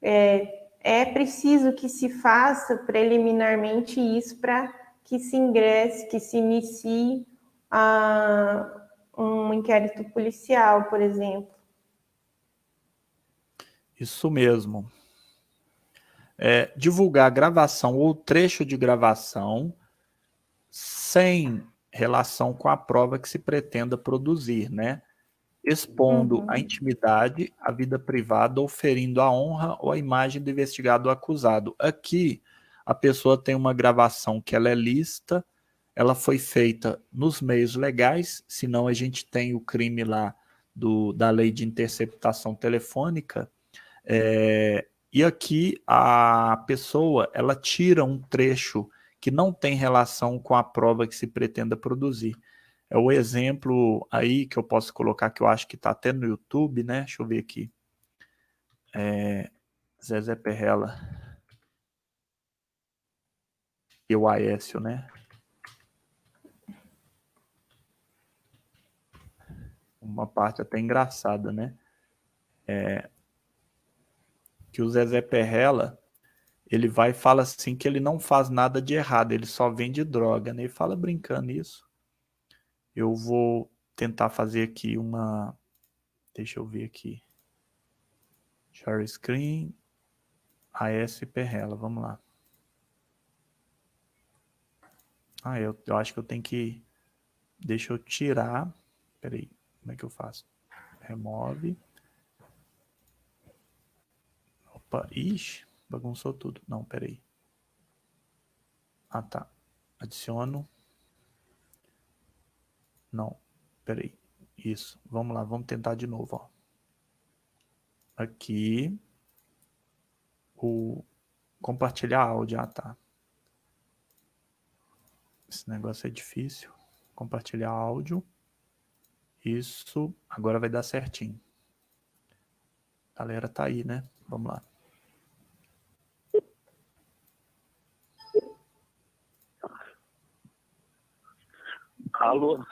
é preciso que se faça preliminarmente isso para que se ingresse, que se inicie um inquérito policial, por exemplo. Isso mesmo. Divulgar gravação ou trecho de gravação sem relação com a prova que se pretenda produzir, né? Expondo a Uhum. intimidade, a vida privada ou ferindo a honra ou a imagem do investigado ou acusado. Aqui, a pessoa tem uma gravação que ela é lícita, ela foi feita nos meios legais, senão a gente tem o crime lá da lei de interceptação telefônica, e aqui a pessoa ela tira um trecho que não tem relação com a prova que se pretenda produzir. É o exemplo aí que eu posso colocar, que eu acho que está até no YouTube, né? Deixa eu ver aqui. Zezé Perrella e o Aécio, né? Uma parte até engraçada, né? Que o Zezé Perrella, ele vai e fala assim que ele não faz nada de errado, ele só vende droga, né? Ele fala brincando isso. Eu vou tentar fazer aqui uma... Deixa eu ver aqui. Share screen, AS Perrella, vamos lá. Eu acho que eu tenho que... Deixa eu tirar... Peraí, como é que eu faço? Remove. Opa, ixi, bagunçou tudo. Não, peraí. Ah, tá. Adiciono. Não, peraí. Isso, vamos lá, vamos tentar de novo, ó. Aqui, o compartilhar áudio, ah, tá. Esse negócio é difícil. Compartilhar áudio. Isso, agora vai dar certinho. A galera tá aí, né? Vamos lá. Alô?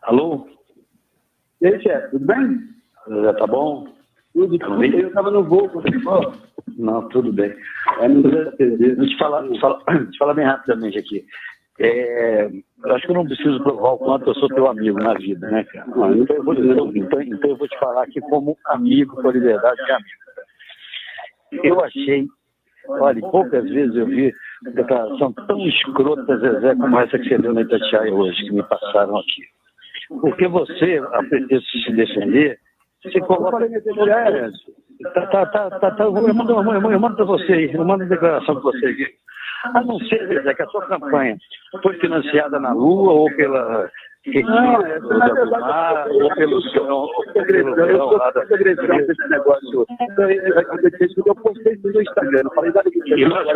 Alô? E aí, chefe, tudo bem? Já tá bom? Tudo bem. Eu estava no voo com você. Não, tudo bem. Deixa Deixa eu te falar bem rapidamente aqui. Eu acho que eu não preciso provar o quanto eu sou teu amigo na vida, né, cara? Então eu vou te falar aqui como amigo, com a liberdade de amigo. Eu achei, olha, poucas vezes eu vi declaração tão escrota, Zezé, como essa que você deu na Itatiaia hoje, que me passaram aqui. Porque você, a pretexto de se defender, você coloca... Eu mando para você aí, eu mando a declaração para você aqui. A não ser, Zezé, que a sua campanha foi financiada na Lua ou pela... ou pelo Eu sou agressão desse negócio. Eu postei no meu Instagram. Eu acho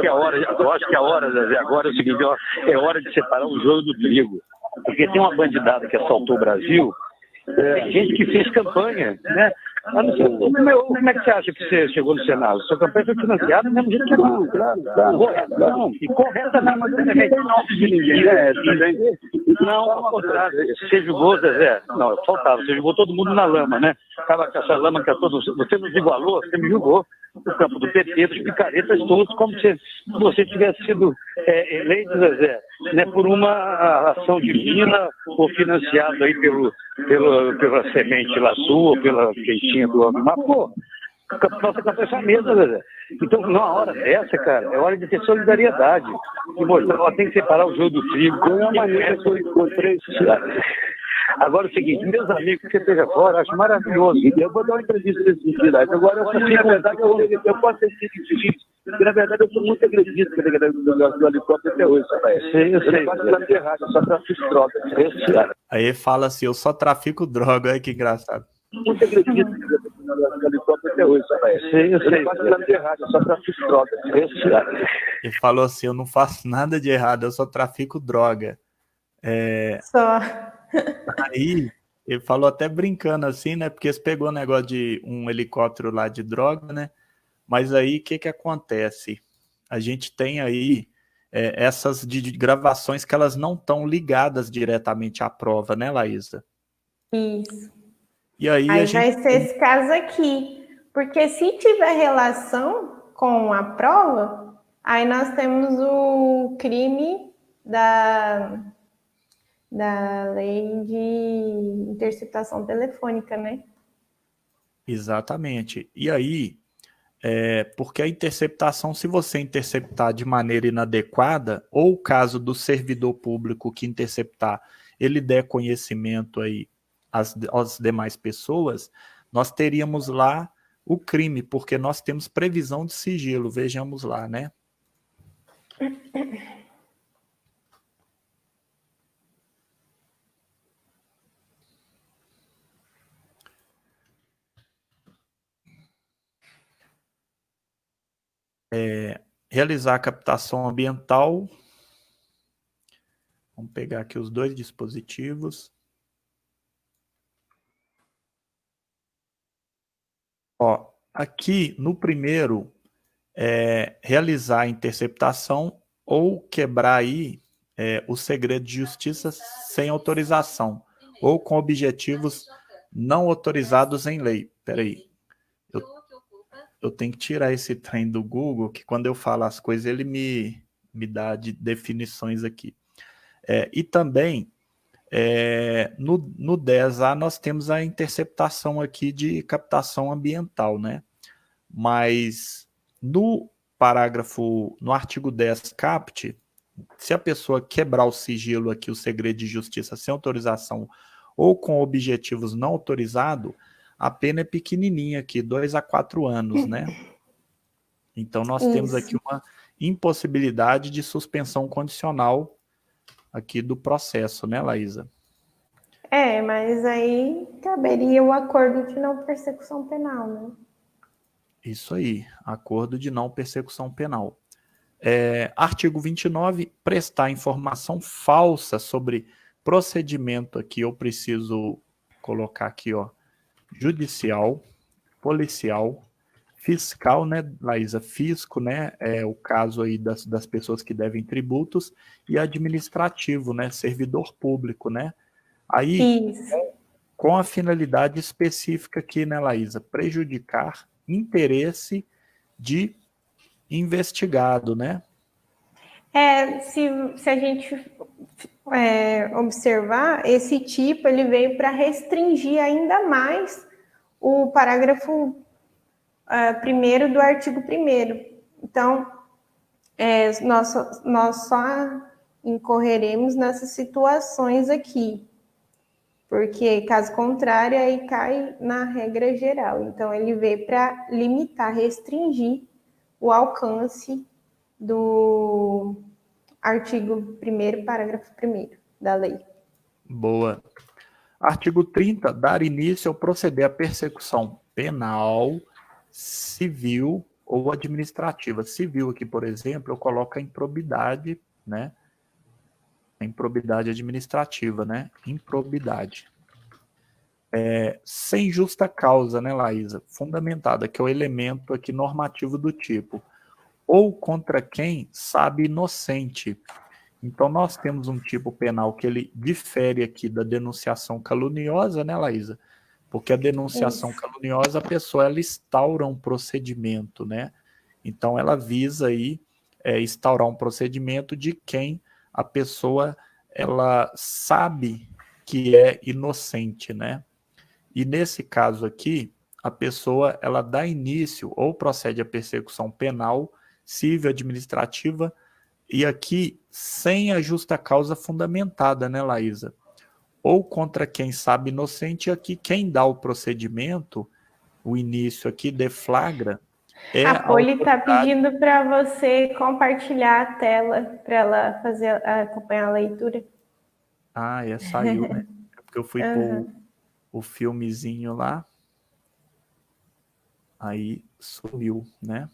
que a hora, Zezé, agora é o seguinte, ó, é hora de separar o joio do trigo. Porque tem uma bandidada que assaltou o Brasil, tem gente que fez campanha, né? Como é que você acha que você chegou no Senado? Sua campanha foi financiada do mesmo jeito que não. Não, e corretamente. Mas não tem nome de ninguém, né? Não, ao contrário. Você julgou, Zezé? Não, faltava. Você julgou todo mundo na lama, né? Tava com essa lama que é todo. Você nos igualou, você me julgou no campo do PT, dos picaretas todos, como se você tivesse sido eleito, Zezé, né, por uma ação divina ou financiado aí pela semente lá sua, pela quentinha do homem. Mas, pô, nossa campanha foi a mesma, Zezé. Então, numa hora dessa, cara, é hora de ter solidariedade. E mostrar, ó, tem que separar o joio do trigo. De uma maneira que eu encontrei isso. Agora é o seguinte, meus amigos que você esteja fora, acho maravilhoso. Eu vou dar uma entrevista nesse sentido. Agora, na verdade, eu posso ter sido seguinte, porque na verdade eu sou muito agredido pela galera do helicóptero até hoje, rapaz. Eu sei. Eu só trafico droga. Aí fala assim, eu só trafico droga, olha que engraçado. Muito agredido pelo helicóptero até hoje, rapaz. Eu sei. Eu só trafico droga. Ele falou assim, eu não faço nada de errado, eu só trafico droga. Só. Aí, ele falou até brincando assim, né? Porque você pegou o negócio de um helicóptero lá de droga, né? Mas aí, o que acontece? A gente tem aí essas de gravações que elas não estão ligadas diretamente à prova, né, Laísa? Isso. E aí vai ser esse caso aqui. Porque se tiver relação com a prova, aí nós temos o crime da lei de interceptação telefônica, né? Exatamente. E aí, porque a interceptação, se você interceptar de maneira inadequada, ou o caso do servidor público que interceptar, ele der conhecimento aí às demais pessoas, nós teríamos lá o crime, porque nós temos previsão de sigilo, vejamos lá, né? Realizar a captação ambiental. Vamos pegar aqui os dois dispositivos. Ó, aqui no primeiro, realizar a interceptação ou quebrar aí o segredo de justiça sem autorização ou com objetivos não autorizados em lei. Peraí. Eu tenho que tirar esse trem do Google, que quando eu falo as coisas, ele me dá de definições aqui. E também, no 10A, nós temos a interceptação aqui de captação ambiental, né? Mas no artigo 10 CAPT, se a pessoa quebrar o sigilo aqui, o segredo de justiça sem autorização ou com objetivos não autorizados, a pena é pequenininha aqui, 2 a 4 anos, né? Então nós temos aqui uma impossibilidade de suspensão condicional aqui do processo, né, Laísa? Mas aí caberia o acordo de não persecução penal, né? Isso aí, acordo de não persecução penal. Artigo 29, prestar informação falsa sobre procedimento aqui, eu preciso colocar aqui, ó, judicial, policial, fiscal, né, Laísa? Fisco, né, é o caso aí das pessoas que devem tributos, e administrativo, né, servidor público, né? Aí, Isso. com a finalidade específica aqui, né, Laísa? Prejudicar interesse de investigado, né? Se a gente observar, esse tipo ele veio para restringir ainda mais o parágrafo 1º do artigo 1º. Então, nós só incorreremos nessas situações aqui, porque caso contrário, aí cai na regra geral. Então, ele veio para limitar, restringir o alcance do artigo 1º, parágrafo 1º da lei. Boa. Artigo 30, dar início ou proceder à persecução penal, civil ou administrativa. Civil aqui, por exemplo, eu coloco a improbidade, né? A improbidade administrativa, né? Improbidade. Sem justa causa, né, Laísa? Fundamentada, que é o elemento aqui normativo do tipo. Ou contra quem sabe inocente. Então, nós temos um tipo penal que ele difere aqui da denunciação caluniosa, né, Laísa? Porque a denunciação caluniosa, a pessoa ela instaura um procedimento, né? Então, ela visa aí instaurar um procedimento de quem a pessoa ela sabe que é inocente, né? E nesse caso aqui, a pessoa ela dá início ou procede à persecução penal, civil, administrativa, e aqui sem a justa causa fundamentada, né, Laísa? Ou contra quem sabe inocente, e aqui quem dá o procedimento, o início aqui, deflagra, é A a Poli está autoridade. pedindo para você compartilhar a tela para ela acompanhar a leitura. Saiu, né? Porque eu fui pôr o filmezinho lá, aí sumiu, né?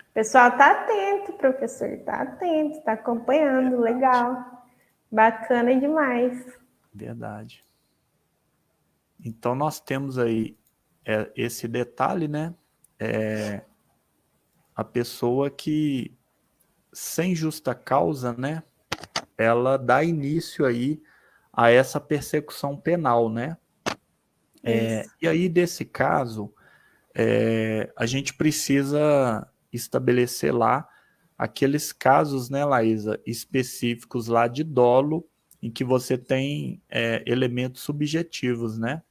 O pessoal está atento, professor, está atento, está acompanhando, legal. Bacana demais. Verdade. Então, nós temos aí esse detalhe, né? A pessoa que, sem justa causa, né? Ela dá início aí a essa persecução penal, né? E aí, desse caso, a gente precisa estabelecer lá aqueles casos, né, Laísa, específicos lá de dolo, em que você tem elementos subjetivos, né?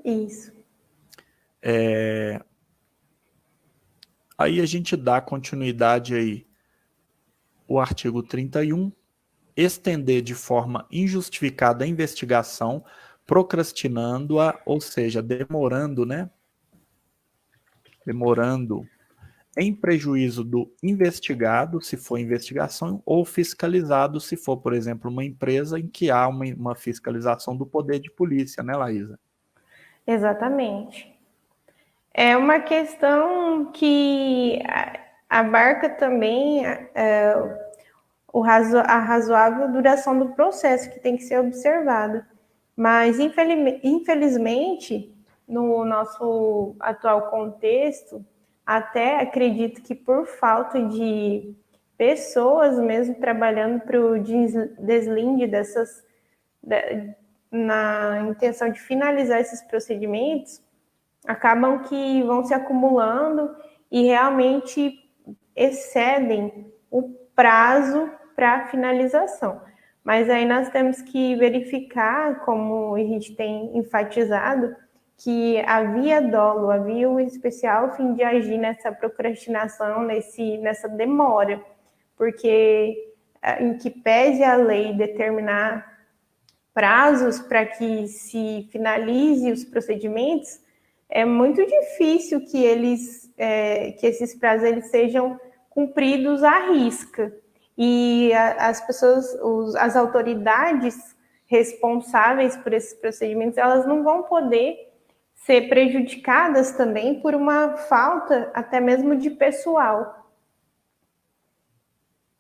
Isso. Aí a gente dá continuidade aí o artigo 31, estender de forma injustificada a investigação, procrastinando-a, ou seja, demorando, né? Demorando em prejuízo do investigado, se for investigação, ou fiscalizado, se for, por exemplo, uma empresa em que há uma fiscalização do poder de polícia, né, Laísa? Exatamente. É uma questão que abarca também a razoável duração do processo que tem que ser observado. Mas, infelizmente, no nosso atual contexto, até acredito que por falta de pessoas mesmo trabalhando para o deslinde na intenção de finalizar esses procedimentos, acabam que vão se acumulando e realmente excedem o prazo para finalização. Mas aí nós temos que verificar, como a gente tem enfatizado, que havia dolo, havia um especial fim de agir nessa procrastinação, nessa demora, porque em que pese a lei determinar prazos para que se finalize os procedimentos, é muito difícil que esses prazos eles sejam cumpridos à risca. E as pessoas, as autoridades responsáveis por esses procedimentos, elas não vão poder ser prejudicadas também por uma falta até mesmo de pessoal.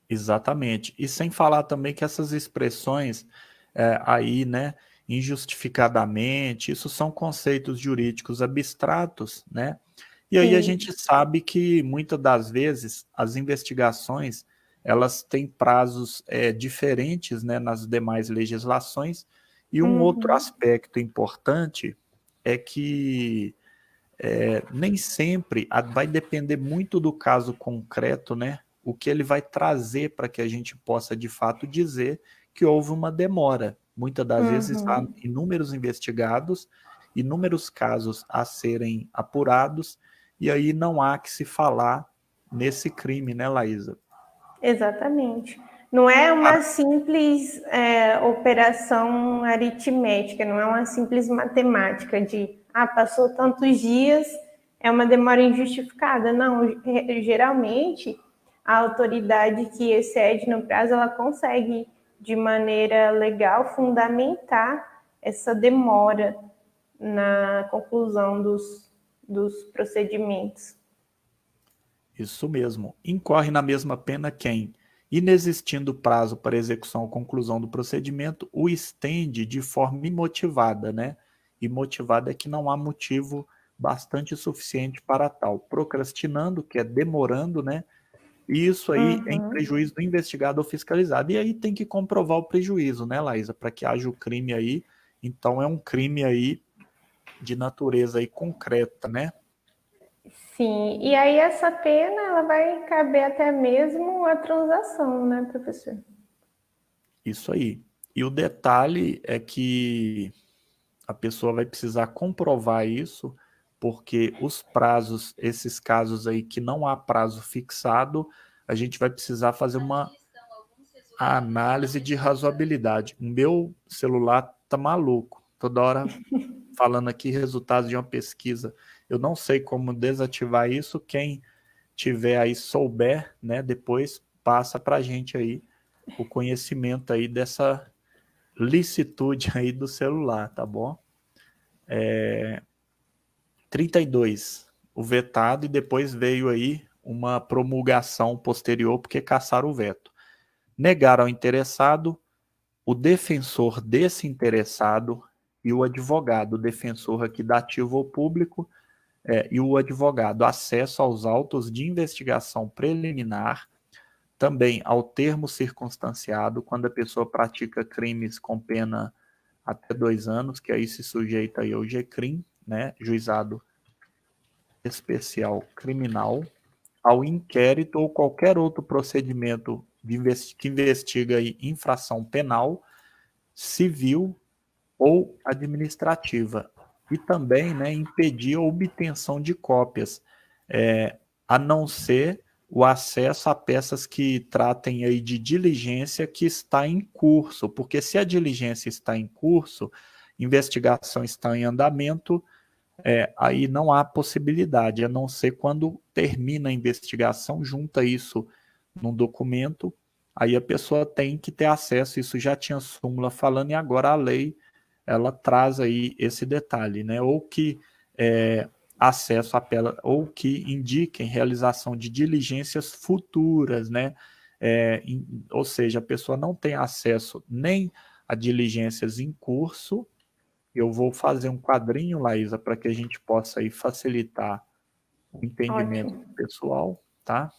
Exatamente. E sem falar também que essas expressões aí, né, injustificadamente, isso são conceitos jurídicos abstratos, né? E aí a Sim. gente sabe que muitas das vezes as investigações elas têm prazos diferentes, né, nas demais legislações. E um outro Uhum. aspecto importante é que nem sempre vai depender muito do caso concreto, né? O que ele vai trazer para que a gente possa de fato dizer que houve uma demora. Muitas das vezes há Uhum. inúmeros investigados, inúmeros casos a serem apurados, e aí não há que se falar nesse crime, né, Laísa? Exatamente. Não é uma Cara, simples operação aritmética, não é uma simples matemática de passou tantos dias, é uma demora injustificada. Não, geralmente a autoridade que excede no prazo, ela consegue, de maneira legal, fundamentar essa demora na conclusão dos procedimentos. isso mesmo. Incorre na mesma pena quem, inexistindo prazo para execução ou conclusão do procedimento, o estende de forma imotivada, né? Imotivada é que não há motivo bastante suficiente para tal. Procrastinando, que é demorando, né? E isso aí é em Uhum. prejuízo do investigado ou fiscalizado. E aí tem que comprovar o prejuízo, né, Laísa? Para que haja o crime aí. Então é um crime aí de natureza aí concreta, né? Sim, e aí essa pena ela vai caber até mesmo a transação, né, professor? Isso aí. E o detalhe é que a pessoa vai precisar comprovar isso, porque os prazos, esses casos aí que não há prazo fixado, a gente vai precisar fazer uma análise de razoabilidade. O meu celular tá maluco, toda hora falando aqui resultados de uma pesquisa. Eu não sei como desativar isso. Quem tiver aí souber, né, depois passa para a gente aí o conhecimento aí dessa licitude aí do celular, tá bom? 32, o vetado, e depois veio aí uma promulgação posterior porque cassaram o veto. Negaram ao interessado, o defensor desse interessado e o advogado, o defensor aqui dativo ao público, e o advogado, acesso aos autos de investigação preliminar, também ao termo circunstanciado, quando a pessoa pratica crimes com pena até 2 anos, que aí se sujeita aí ao GCRIM, né, Juizado Especial Criminal, ao inquérito ou qualquer outro procedimento que investiga aí infração penal, civil ou administrativa, e também, né, impedir a obtenção de cópias, a não ser o acesso a peças que tratem aí de diligência que está em curso, porque se a diligência está em curso, investigação está em andamento, aí não há possibilidade, a não ser quando termina a investigação, junta isso num documento, aí a pessoa tem que ter acesso, isso já tinha súmula falando, e agora a lei ela traz aí esse detalhe, né? Ou que acesso a ou que indiquem realização de diligências futuras, né? Ou seja, a pessoa não tem acesso nem a diligências em curso. Eu vou fazer um quadrinho, Laísa, para que a gente possa aí facilitar o entendimento Ótimo. pessoal, tá?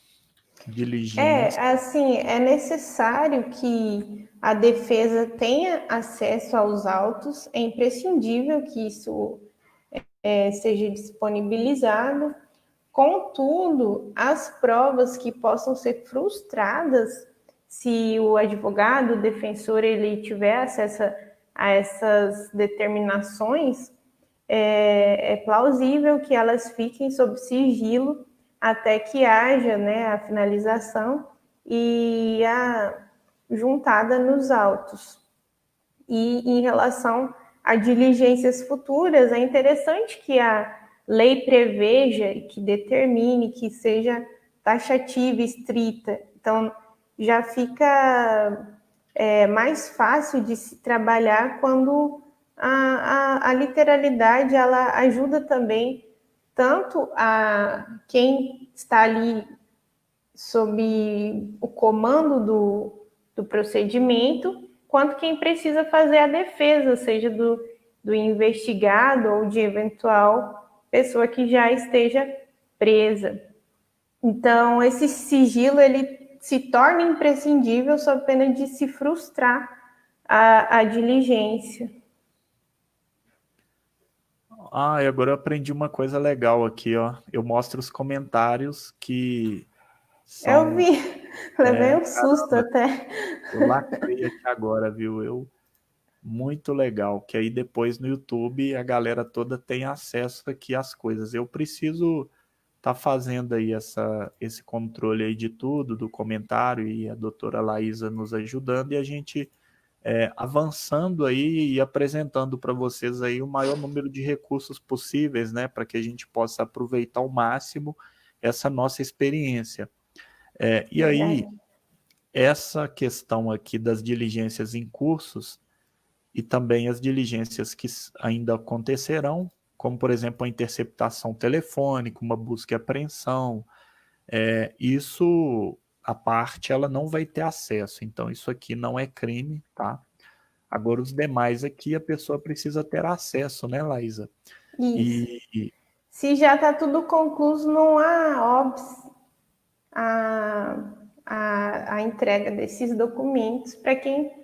Diligência. Assim, é necessário que a defesa tenha acesso aos autos, é imprescindível que isso seja disponibilizado. Contudo, as provas que possam ser frustradas se o advogado, o defensor, ele tiver acesso a essas determinações, é plausível que elas fiquem sob sigilo até que haja, né, a finalização e a juntada nos autos. E em relação a diligências futuras, é interessante que a lei preveja, que determine, que seja taxativa, estrita. Então, já fica mais fácil de se trabalhar quando a literalidade ela ajuda também tanto a quem está ali sob o comando do procedimento, quanto quem precisa fazer a defesa, seja do investigado ou de eventual pessoa que já esteja presa. Então, esse sigilo ele se torna imprescindível sob pena de se frustrar a diligência. E agora eu aprendi uma coisa legal aqui, ó. Eu mostro os comentários que são... Eu vi, levei um susto caramba, até. eu lacrei aqui agora, viu? Muito legal, que aí depois no YouTube a galera toda tem acesso aqui às coisas. Eu preciso estar fazendo aí esse controle aí de tudo, do comentário, e a doutora Laísa nos ajudando, e a gente avançando aí e apresentando para vocês aí o maior número de recursos possíveis, né, para que a gente possa aproveitar ao máximo essa nossa experiência. E aí, essa questão aqui das diligências em cursos e também as diligências que ainda acontecerão, como, por exemplo, a interceptação telefônica, uma busca e apreensão, isso, a parte, ela não vai ter acesso. Então, isso aqui não é crime, tá? Agora, os demais aqui, a pessoa precisa ter acesso, né, Laísa? Isso. Se já está tudo concluído, não há óbice a entrega desses documentos para quem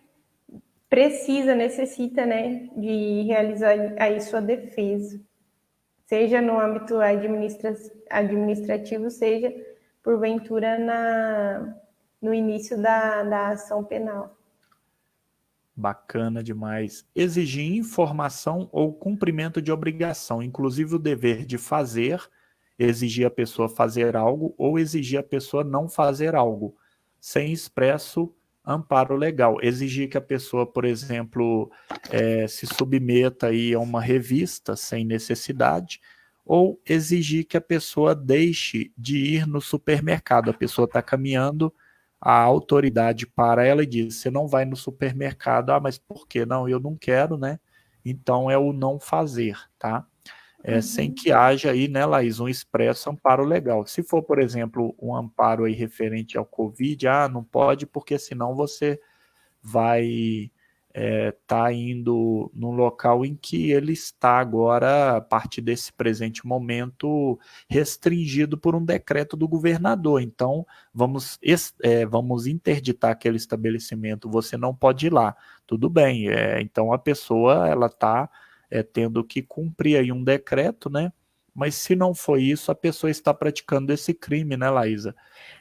necessita, né, de realizar aí sua defesa, seja no âmbito administrativo, seja porventura no início da ação penal. Bacana demais. Exigir informação ou cumprimento de obrigação, inclusive o dever de fazer, exigir a pessoa fazer algo ou exigir a pessoa não fazer algo, sem expresso amparo legal. Exigir que a pessoa, por exemplo, se submeta aí a uma revista sem necessidade, ou exigir que a pessoa deixe de ir no supermercado. A pessoa está caminhando, a autoridade para ela e diz, você não vai no supermercado, mas por que não? Eu não quero, né? Então é o não fazer, tá? Sem que haja aí, né, Laís, um expresso amparo legal. Se for, por exemplo, um amparo aí referente ao Covid, não pode, porque senão você vai tá indo num local em que ele está agora, a partir desse presente momento, restringido por um decreto do governador. Então, vamos interditar aquele estabelecimento, você não pode ir lá. Tudo bem, então a pessoa ela está tendo que cumprir aí um decreto, né? Mas se não foi isso, a pessoa está praticando esse crime, né, Laísa?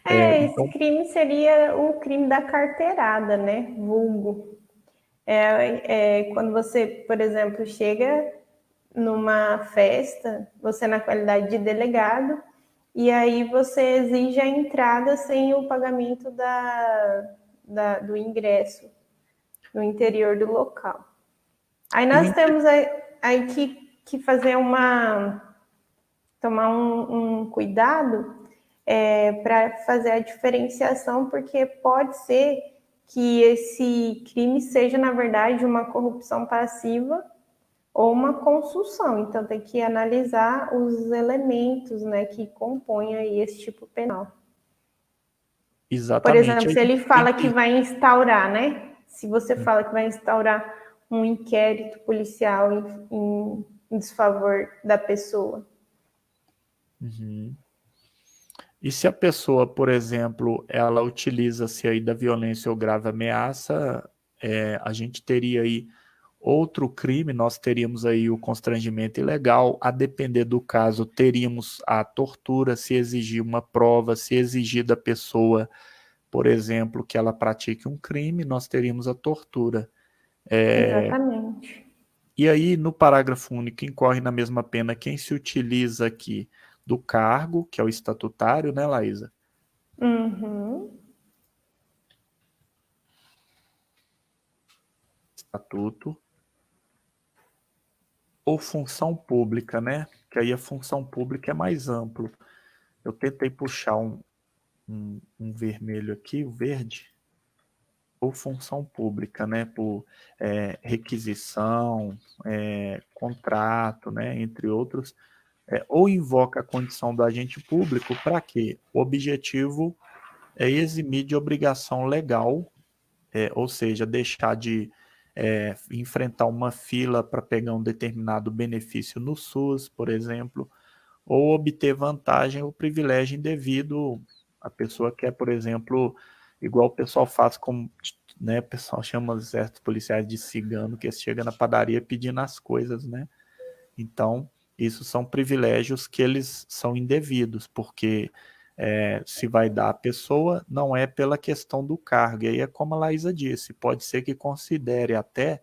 Esse crime seria o crime da carteirada, né? Vulgo. Quando você, por exemplo, chega numa festa, você na qualidade de delegado, e aí você exige a entrada sem o pagamento do ingresso no interior do local. Aí nós temos aí que fazer tomar um cuidado para fazer a diferenciação, porque pode ser que esse crime seja, na verdade, uma corrupção passiva ou uma consulção. Então, tem que analisar os elementos, né, que compõem aí esse tipo penal. Exatamente. Por exemplo, se ele fala que vai instaurar, né? Se você fala que vai instaurar um inquérito policial em desfavor da pessoa. Uhum. E se a pessoa, por exemplo, ela utiliza-se aí da violência ou grave ameaça, a gente teria aí outro crime, nós teríamos aí o constrangimento ilegal, a depender do caso, teríamos a tortura, se exigir uma prova, se exigir da pessoa, por exemplo, que ela pratique um crime, nós teríamos a tortura. Exatamente. E aí, no parágrafo único, incorre na mesma pena quem se utiliza aqui do cargo, que é o estatutário, né, Laísa? Uhum. Estatuto. Ou função pública, né? Que aí a função pública é mais amplo. Eu tentei puxar um vermelho aqui, o verde. Ou função pública, né? Por requisição, contrato, né? Entre outros. Ou invoca a condição do agente público para quê? O objetivo é eximir de obrigação legal, ou seja, deixar de enfrentar uma fila para pegar um determinado benefício no SUS, por exemplo, ou obter vantagem ou privilégio indevido. A pessoa quer, por exemplo, igual o pessoal faz com, né, o pessoal chama os exércitos policiais de cigano, que chega na padaria pedindo as coisas, né? Então, isso são privilégios que eles são indevidos, porque se vai dar à pessoa, não é pela questão do cargo. E aí é como a Laísa disse, pode ser que considere até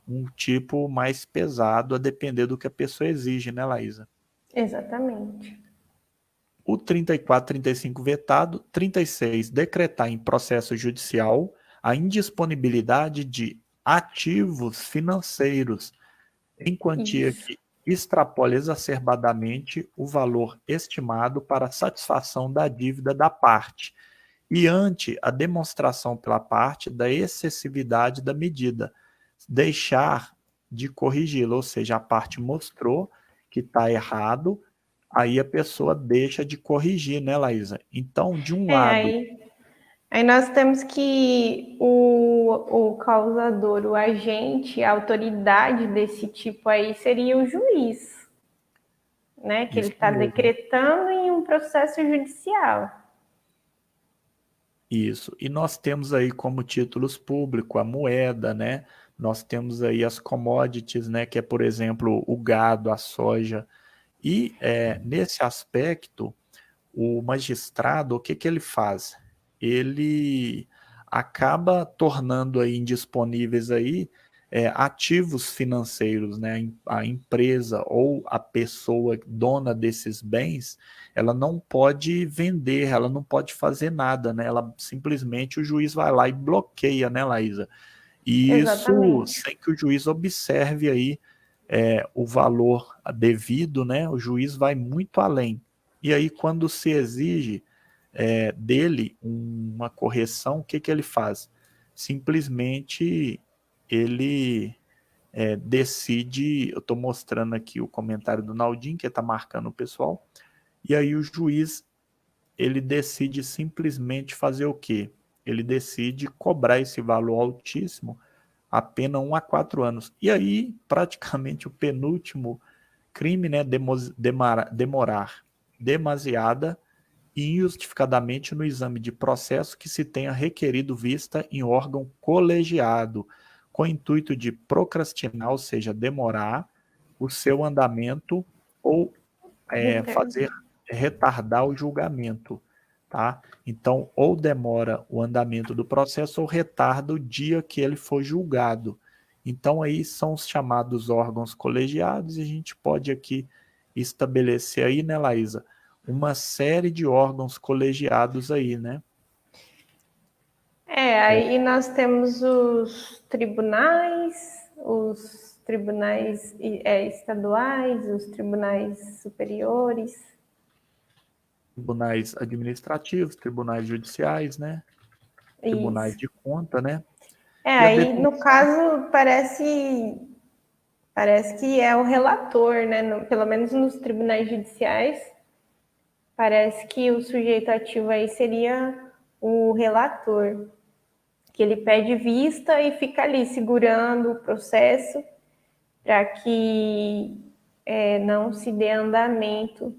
um tipo mais pesado, a depender do que a pessoa exige, né, Laísa? Exatamente. O 34, 35 vetado, 36, decretar em processo judicial a indisponibilidade de ativos financeiros em quantia Isso. que extrapole exacerbadamente o valor estimado para satisfação da dívida da parte e ante a demonstração pela parte da excessividade da medida, deixar de corrigi-la, ou seja, a parte mostrou que está errado, aí a pessoa deixa de corrigir, né, Laísa? Então, de um lado, Aí nós temos que o causador, o agente, a autoridade desse tipo aí seria o juiz, né? Que ele isso está mesmo. decretando em um processo judicial. Isso. E nós temos aí como títulos públicos a moeda, né? Nós temos aí as commodities, né? Que é, por exemplo, o gado, a soja. E nesse aspecto, o magistrado, o que que ele faz? Ele acaba tornando aí indisponíveis aí ativos financeiros, né? A empresa ou a pessoa dona desses bens, ela não pode vender, ela não pode fazer nada, né? Ela simplesmente o juiz vai lá e bloqueia, né, Laísa? E isso Exatamente. sem que o juiz observe aí o valor devido, né? O juiz vai muito além. E aí, quando se exige dele uma correção, o que que ele faz? Simplesmente ele decide, eu estou mostrando aqui o comentário do Naldinho, que está marcando o pessoal, e aí o juiz, ele decide simplesmente fazer o quê? Ele decide cobrar esse valor altíssimo, apenas 1 a 4 anos. E aí, praticamente, o penúltimo crime, né, demorar demasiada e injustificadamente no exame de processo que se tenha requerido vista em órgão colegiado, com o intuito de procrastinar, ou seja, demorar o seu andamento ou fazer retardar o julgamento, tá? Então, ou demora o andamento do processo ou retarda o dia que ele for julgado. Então, aí são os chamados órgãos colegiados e a gente pode aqui estabelecer aí, né, Laísa, uma série de órgãos colegiados aí, né? Aí nós temos os tribunais estaduais, os tribunais superiores. Tribunais administrativos, tribunais judiciais, né? Tribunais Isso. de conta, né? E a Aí no caso parece que é o relator, né? Pelo menos nos tribunais judiciais, parece que o sujeito ativo aí seria o relator, que ele pede vista e fica ali segurando o processo para que não se dê andamento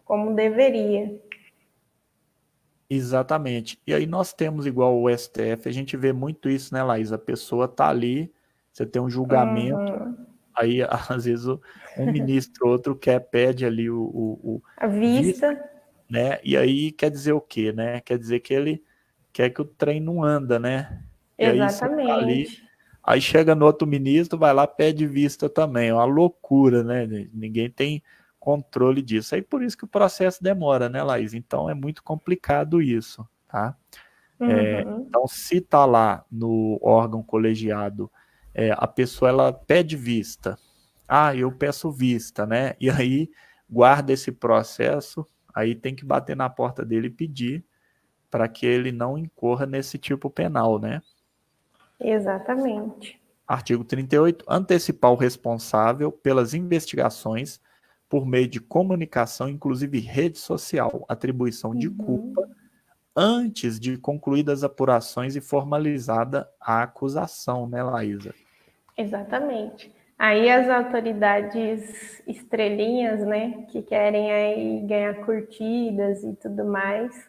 como deveria. Exatamente. E aí nós temos igual o STF, a gente vê muito isso, né, Laís? A pessoa tá ali, você tem um julgamento, aí às vezes um ministro ou outro pede ali A vista, vista, né? E aí quer dizer o quê, né? Quer dizer que ele quer que o trem não anda, né? E aí você tá ali, exatamente. aí chega no outro ministro, vai lá, pede vista também. É uma loucura, né? Ninguém tem controle disso. Aí por isso que o processo demora, né, Laís? Então é muito complicado isso, tá? Então, se tá lá no órgão colegiado, a pessoa ela pede vista. Ah, eu peço vista, né? E aí guarda esse processo, aí tem que bater na porta dele e pedir para que ele não incorra nesse tipo penal, né? Exatamente. Artigo 38. Antecipar o responsável pelas investigações por meio de comunicação, inclusive rede social, atribuição de culpa antes de concluídas as apurações e formalizada a acusação, né, Laísa? Exatamente. Aí as autoridades estrelinhas, né, que querem aí ganhar curtidas e tudo mais,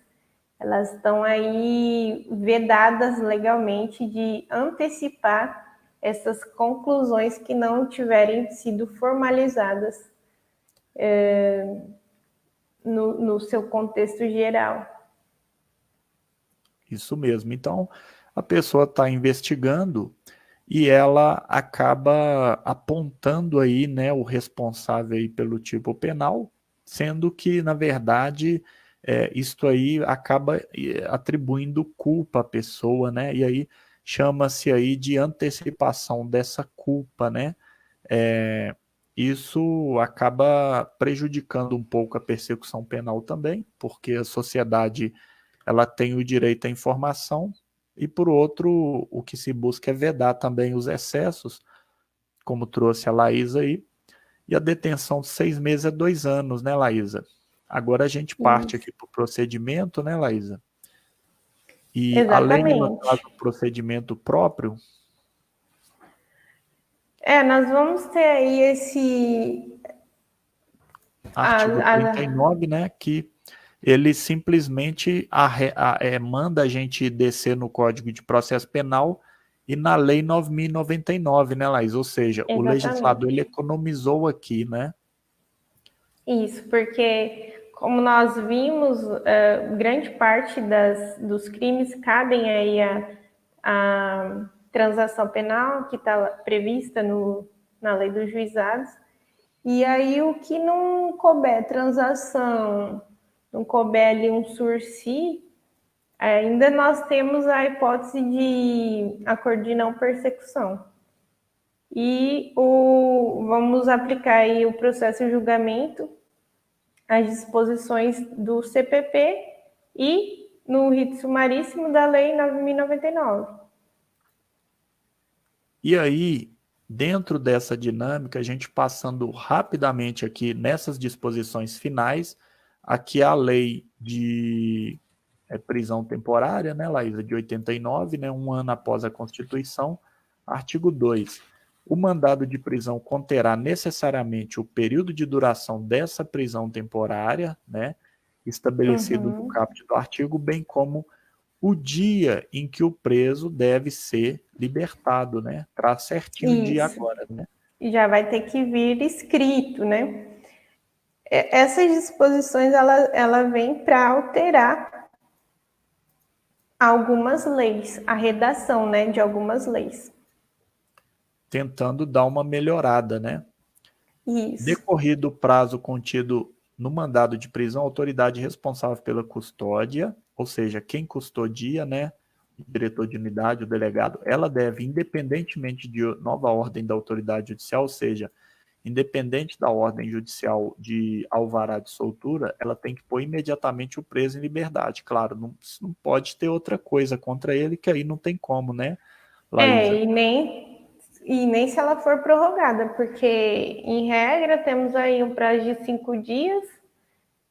elas estão aí vedadas legalmente de antecipar essas conclusões que não tiverem sido formalizadas no seu contexto geral. Isso mesmo. Então, a pessoa está investigando e ela acaba apontando aí, né, o responsável aí pelo tipo penal, sendo que, na verdade, isto aí acaba atribuindo culpa à pessoa, né, e aí chama-se aí de antecipação dessa culpa, né, isso acaba prejudicando um pouco a persecução penal também, porque a sociedade ela tem o direito à informação, e por outro, o que se busca é vedar também os excessos, como trouxe a Laísa aí, e a detenção de 6 meses é 2 anos, né, Laísa? Agora a gente parte aqui para o procedimento, né, Laísa? E a lei, ela traz Exatamente. o procedimento próprio, Nós vamos ter aí artigo a 39, né, que ele simplesmente manda a gente descer no Código de Processo Penal e na Lei 9.099, né, Laís? Ou seja, o legislador exatamente. ele economizou aqui, né? Isso, porque como nós vimos, grande parte dos crimes cabem aí a transação penal que está prevista na lei dos juizados. E aí o que não couber transação, não couber ali um sursi, ainda nós temos a hipótese de acordo de não persecução. E vamos aplicar aí o processo de julgamento, as disposições do CPP e no rito sumaríssimo da Lei 9.099. E aí, dentro dessa dinâmica, a gente passando rapidamente aqui nessas disposições finais, aqui a lei de prisão temporária, né, Laísa, de 89, né, um ano após a Constituição, artigo 2. O mandado de prisão conterá necessariamente o período de duração dessa prisão temporária, né, estabelecido no caput do artigo, bem como o dia em que o preso deve ser libertado, né? Traz certinho o dia Isso. agora, né? Já vai ter que vir escrito, né? Essas disposições, ela vem para alterar algumas leis, a redação, né, de algumas leis. Tentando dar uma melhorada, né? Isso. Decorrido o prazo contido no mandado de prisão, a autoridade responsável pela custódia, ou seja, quem custodia, né, o diretor de unidade, o delegado, ela deve, independentemente de nova ordem da autoridade judicial, ou seja, independente da ordem judicial de alvará de soltura, ela tem que pôr imediatamente o preso em liberdade. Claro, não pode ter outra coisa contra ele, que aí não tem como, né, Laísa? E nem se ela for prorrogada, porque, em regra, temos aí um prazo de 5 dias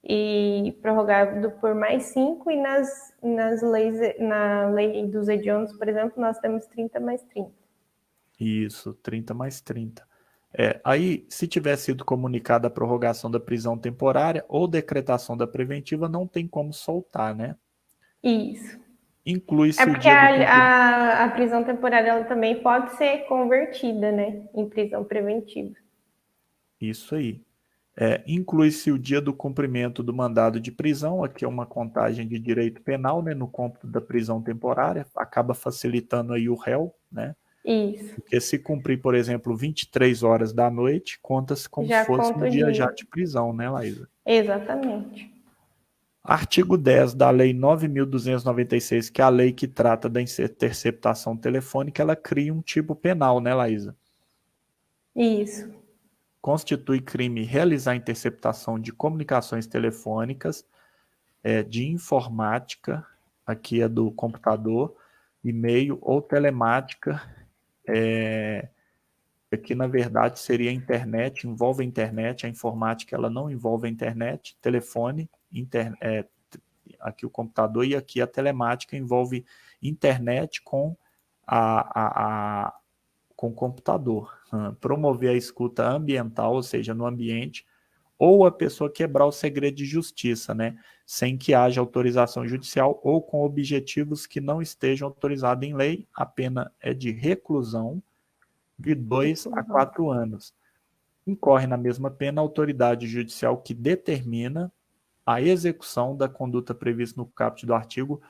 e prorrogado por mais 5, e nas leis, na lei dos hediondos, por exemplo, nós temos 30 mais 30. Isso, 30 mais 30. Aí, se tiver sido comunicada a prorrogação da prisão temporária ou decretação da preventiva, não tem como soltar, né? Isso. É Inclui-se o porque dia do cumprimento. a prisão temporária ela também pode ser convertida, né, em prisão preventiva. Isso aí. Inclui-se o dia do cumprimento do mandado de prisão, aqui é uma contagem de direito penal, né, no cômputo da prisão temporária, acaba facilitando aí o réu, né? Isso. Porque se cumprir, por exemplo, 23 horas da noite, conta-se como se Já fosse um conta o dia já dia. de prisão, né, Laísa? Exatamente. Artigo 10 da Lei 9.296, que é a lei que trata da interceptação telefônica, ela cria um tipo penal, né, Laísa? Isso. Constitui crime realizar interceptação de comunicações telefônicas, de informática, aqui é do computador, e-mail ou telemática, aqui na verdade seria a internet, envolve a internet, a informática ela não envolve a internet, telefone, aqui o computador, e aqui a telemática envolve internet com com o computador. Promover a escuta ambiental, ou seja, no ambiente, ou a pessoa quebrar o segredo de justiça, né? Sem que haja autorização judicial ou com objetivos que não estejam autorizados em lei, a pena é de reclusão de 2 a 4 anos. Incorre na mesma pena a autoridade judicial que determina a execução da conduta prevista no caput do artigo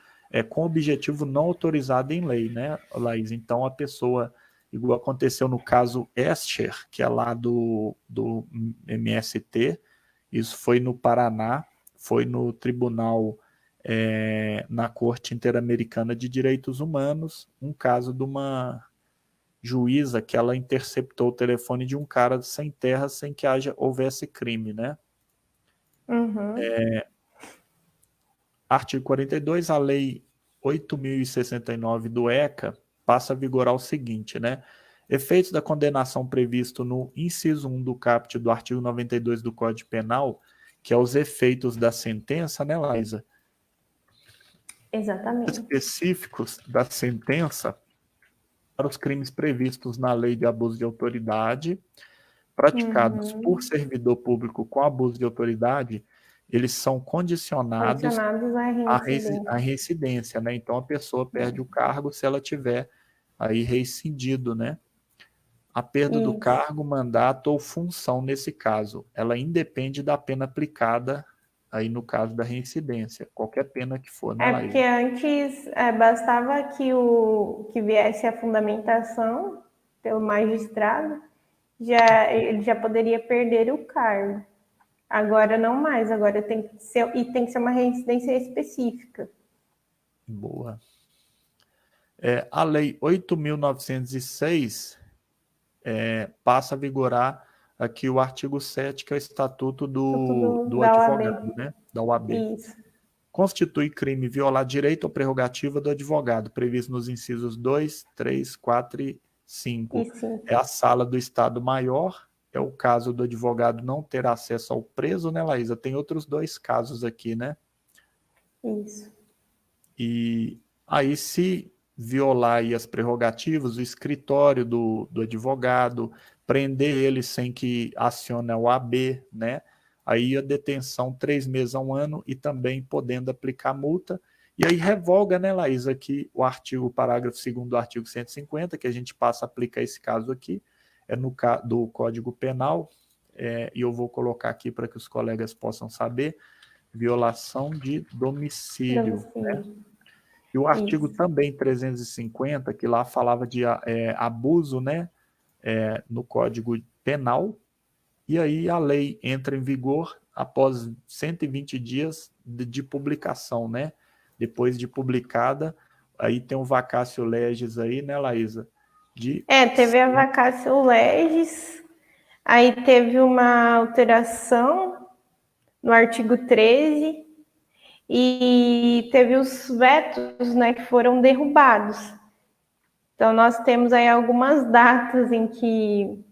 com objetivo não autorizado em lei, né, Laís? Então, a pessoa, igual aconteceu no caso Escher, que é lá do MST, isso foi no Paraná, foi no tribunal, na Corte Interamericana de Direitos Humanos, um caso de uma juíza que ela interceptou o telefone de um cara sem terra sem que houvesse crime, né? Artigo 42, a Lei 8.069 do ECA passa a vigorar o seguinte, né? Efeitos da condenação previsto no inciso 1 do caput do artigo 92 do Código Penal, que é os efeitos da sentença, né, Laísa? Exatamente. Específicos da sentença para os crimes previstos na Lei de Abuso de Autoridade, praticados por servidor público com abuso de autoridade, eles são condicionados à reincidência, né? Então a pessoa perde o cargo se ela tiver aí rescindido, né? A perda do cargo, mandato ou função nesse caso, ela independe da pena aplicada aí no caso da reincidência, qualquer pena que for, né, Laís? Porque antes bastava que viesse a fundamentação pelo magistrado, ele já poderia perder o cargo. Agora não mais, agora tem que ser uma reincidência específica. Boa. A Lei 8.906 passa a vigorar aqui o artigo 7, que é o Estatuto do Advogado, né? Da OAB. Isso. Constitui crime violar direito ou prerrogativa do advogado, previsto nos incisos 2, 3, 4 e 5. É a sala do Estado Maior, é o caso do advogado não ter acesso ao preso, né, Laísa? Tem outros 2 casos aqui, né? Isso. E aí, se violar aí as prerrogativas, o escritório do advogado, prender ele sem que acione a OAB, né? Aí a detenção 3 meses a 1 ano e também podendo aplicar multa. E aí revoga, né, Laís, aqui o parágrafo 2º do artigo 150, que a gente passa a aplicar esse caso aqui, do Código Penal, e eu vou colocar aqui para que os colegas possam saber, violação de domicílio. Né? E o artigo também 350, que lá falava de abuso, né, no Código Penal, e aí a lei entra em vigor após 120 dias de publicação, né? Depois de publicada, aí tem o vacatio legis aí, né, Laísa? Teve a vacatio legis, aí teve uma alteração no artigo 13 e teve os vetos, né, que foram derrubados. Então nós temos aí algumas datas em que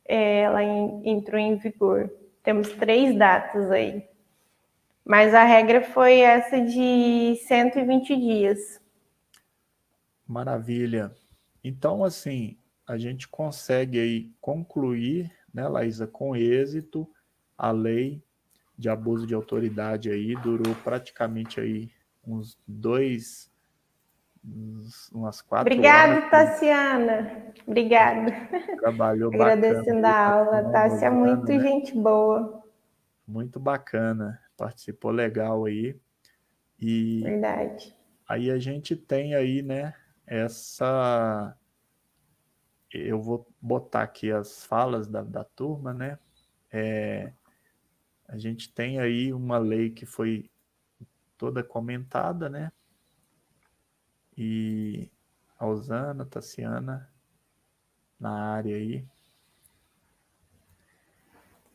ela entrou em vigor. Temos 3 datas aí. Mas a regra foi essa de 120 dias. Maravilha. Então, assim, a gente consegue aí concluir, né, Laísa, com êxito, a lei de abuso de autoridade aí, durou praticamente aí umas 4 Obrigada, horas. Tassiana. Obrigada. Trabalhou agradecendo bacana. a aula. Tássia é muito né? gente boa. Muito bacana. Participou legal aí. E verdade. Aí a gente tem aí, né, eu vou botar aqui as falas da turma, né? A gente tem aí uma lei que foi toda comentada, né? E a Osana, Tassiana, na área aí.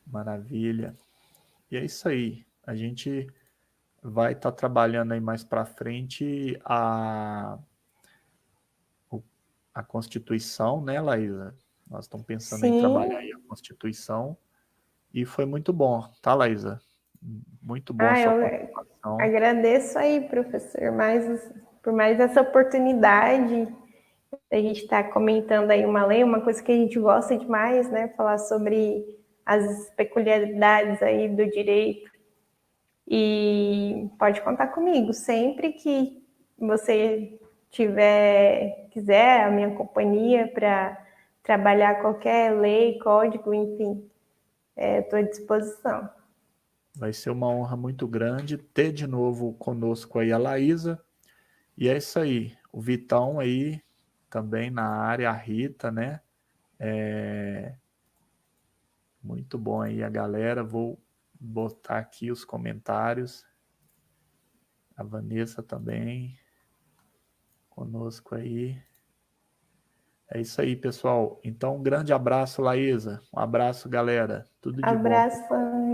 Maravilha. E é isso aí. A gente vai estar trabalhando aí mais para frente a Constituição, né, Laísa? Nós estamos pensando em trabalhar aí a Constituição. E foi muito bom, tá, Laísa? Muito bom a sua participação. Então, agradeço aí, professor, por mais essa oportunidade. A gente está comentando aí uma lei, uma coisa que a gente gosta demais, né? Falar sobre as peculiaridades aí do direito. E pode contar comigo, sempre que você quiser a minha companhia para trabalhar qualquer lei, código, enfim, estou à disposição. vai ser uma honra muito grande ter de novo conosco aí a Laísa. E é isso aí. O Vitão aí também na área, a Rita, né? Muito bom aí a galera. Vou botar aqui os comentários. A Vanessa também conosco aí. É isso aí, pessoal. Então, um grande abraço, Laísa. Um abraço, galera. Tudo de bom. Abração,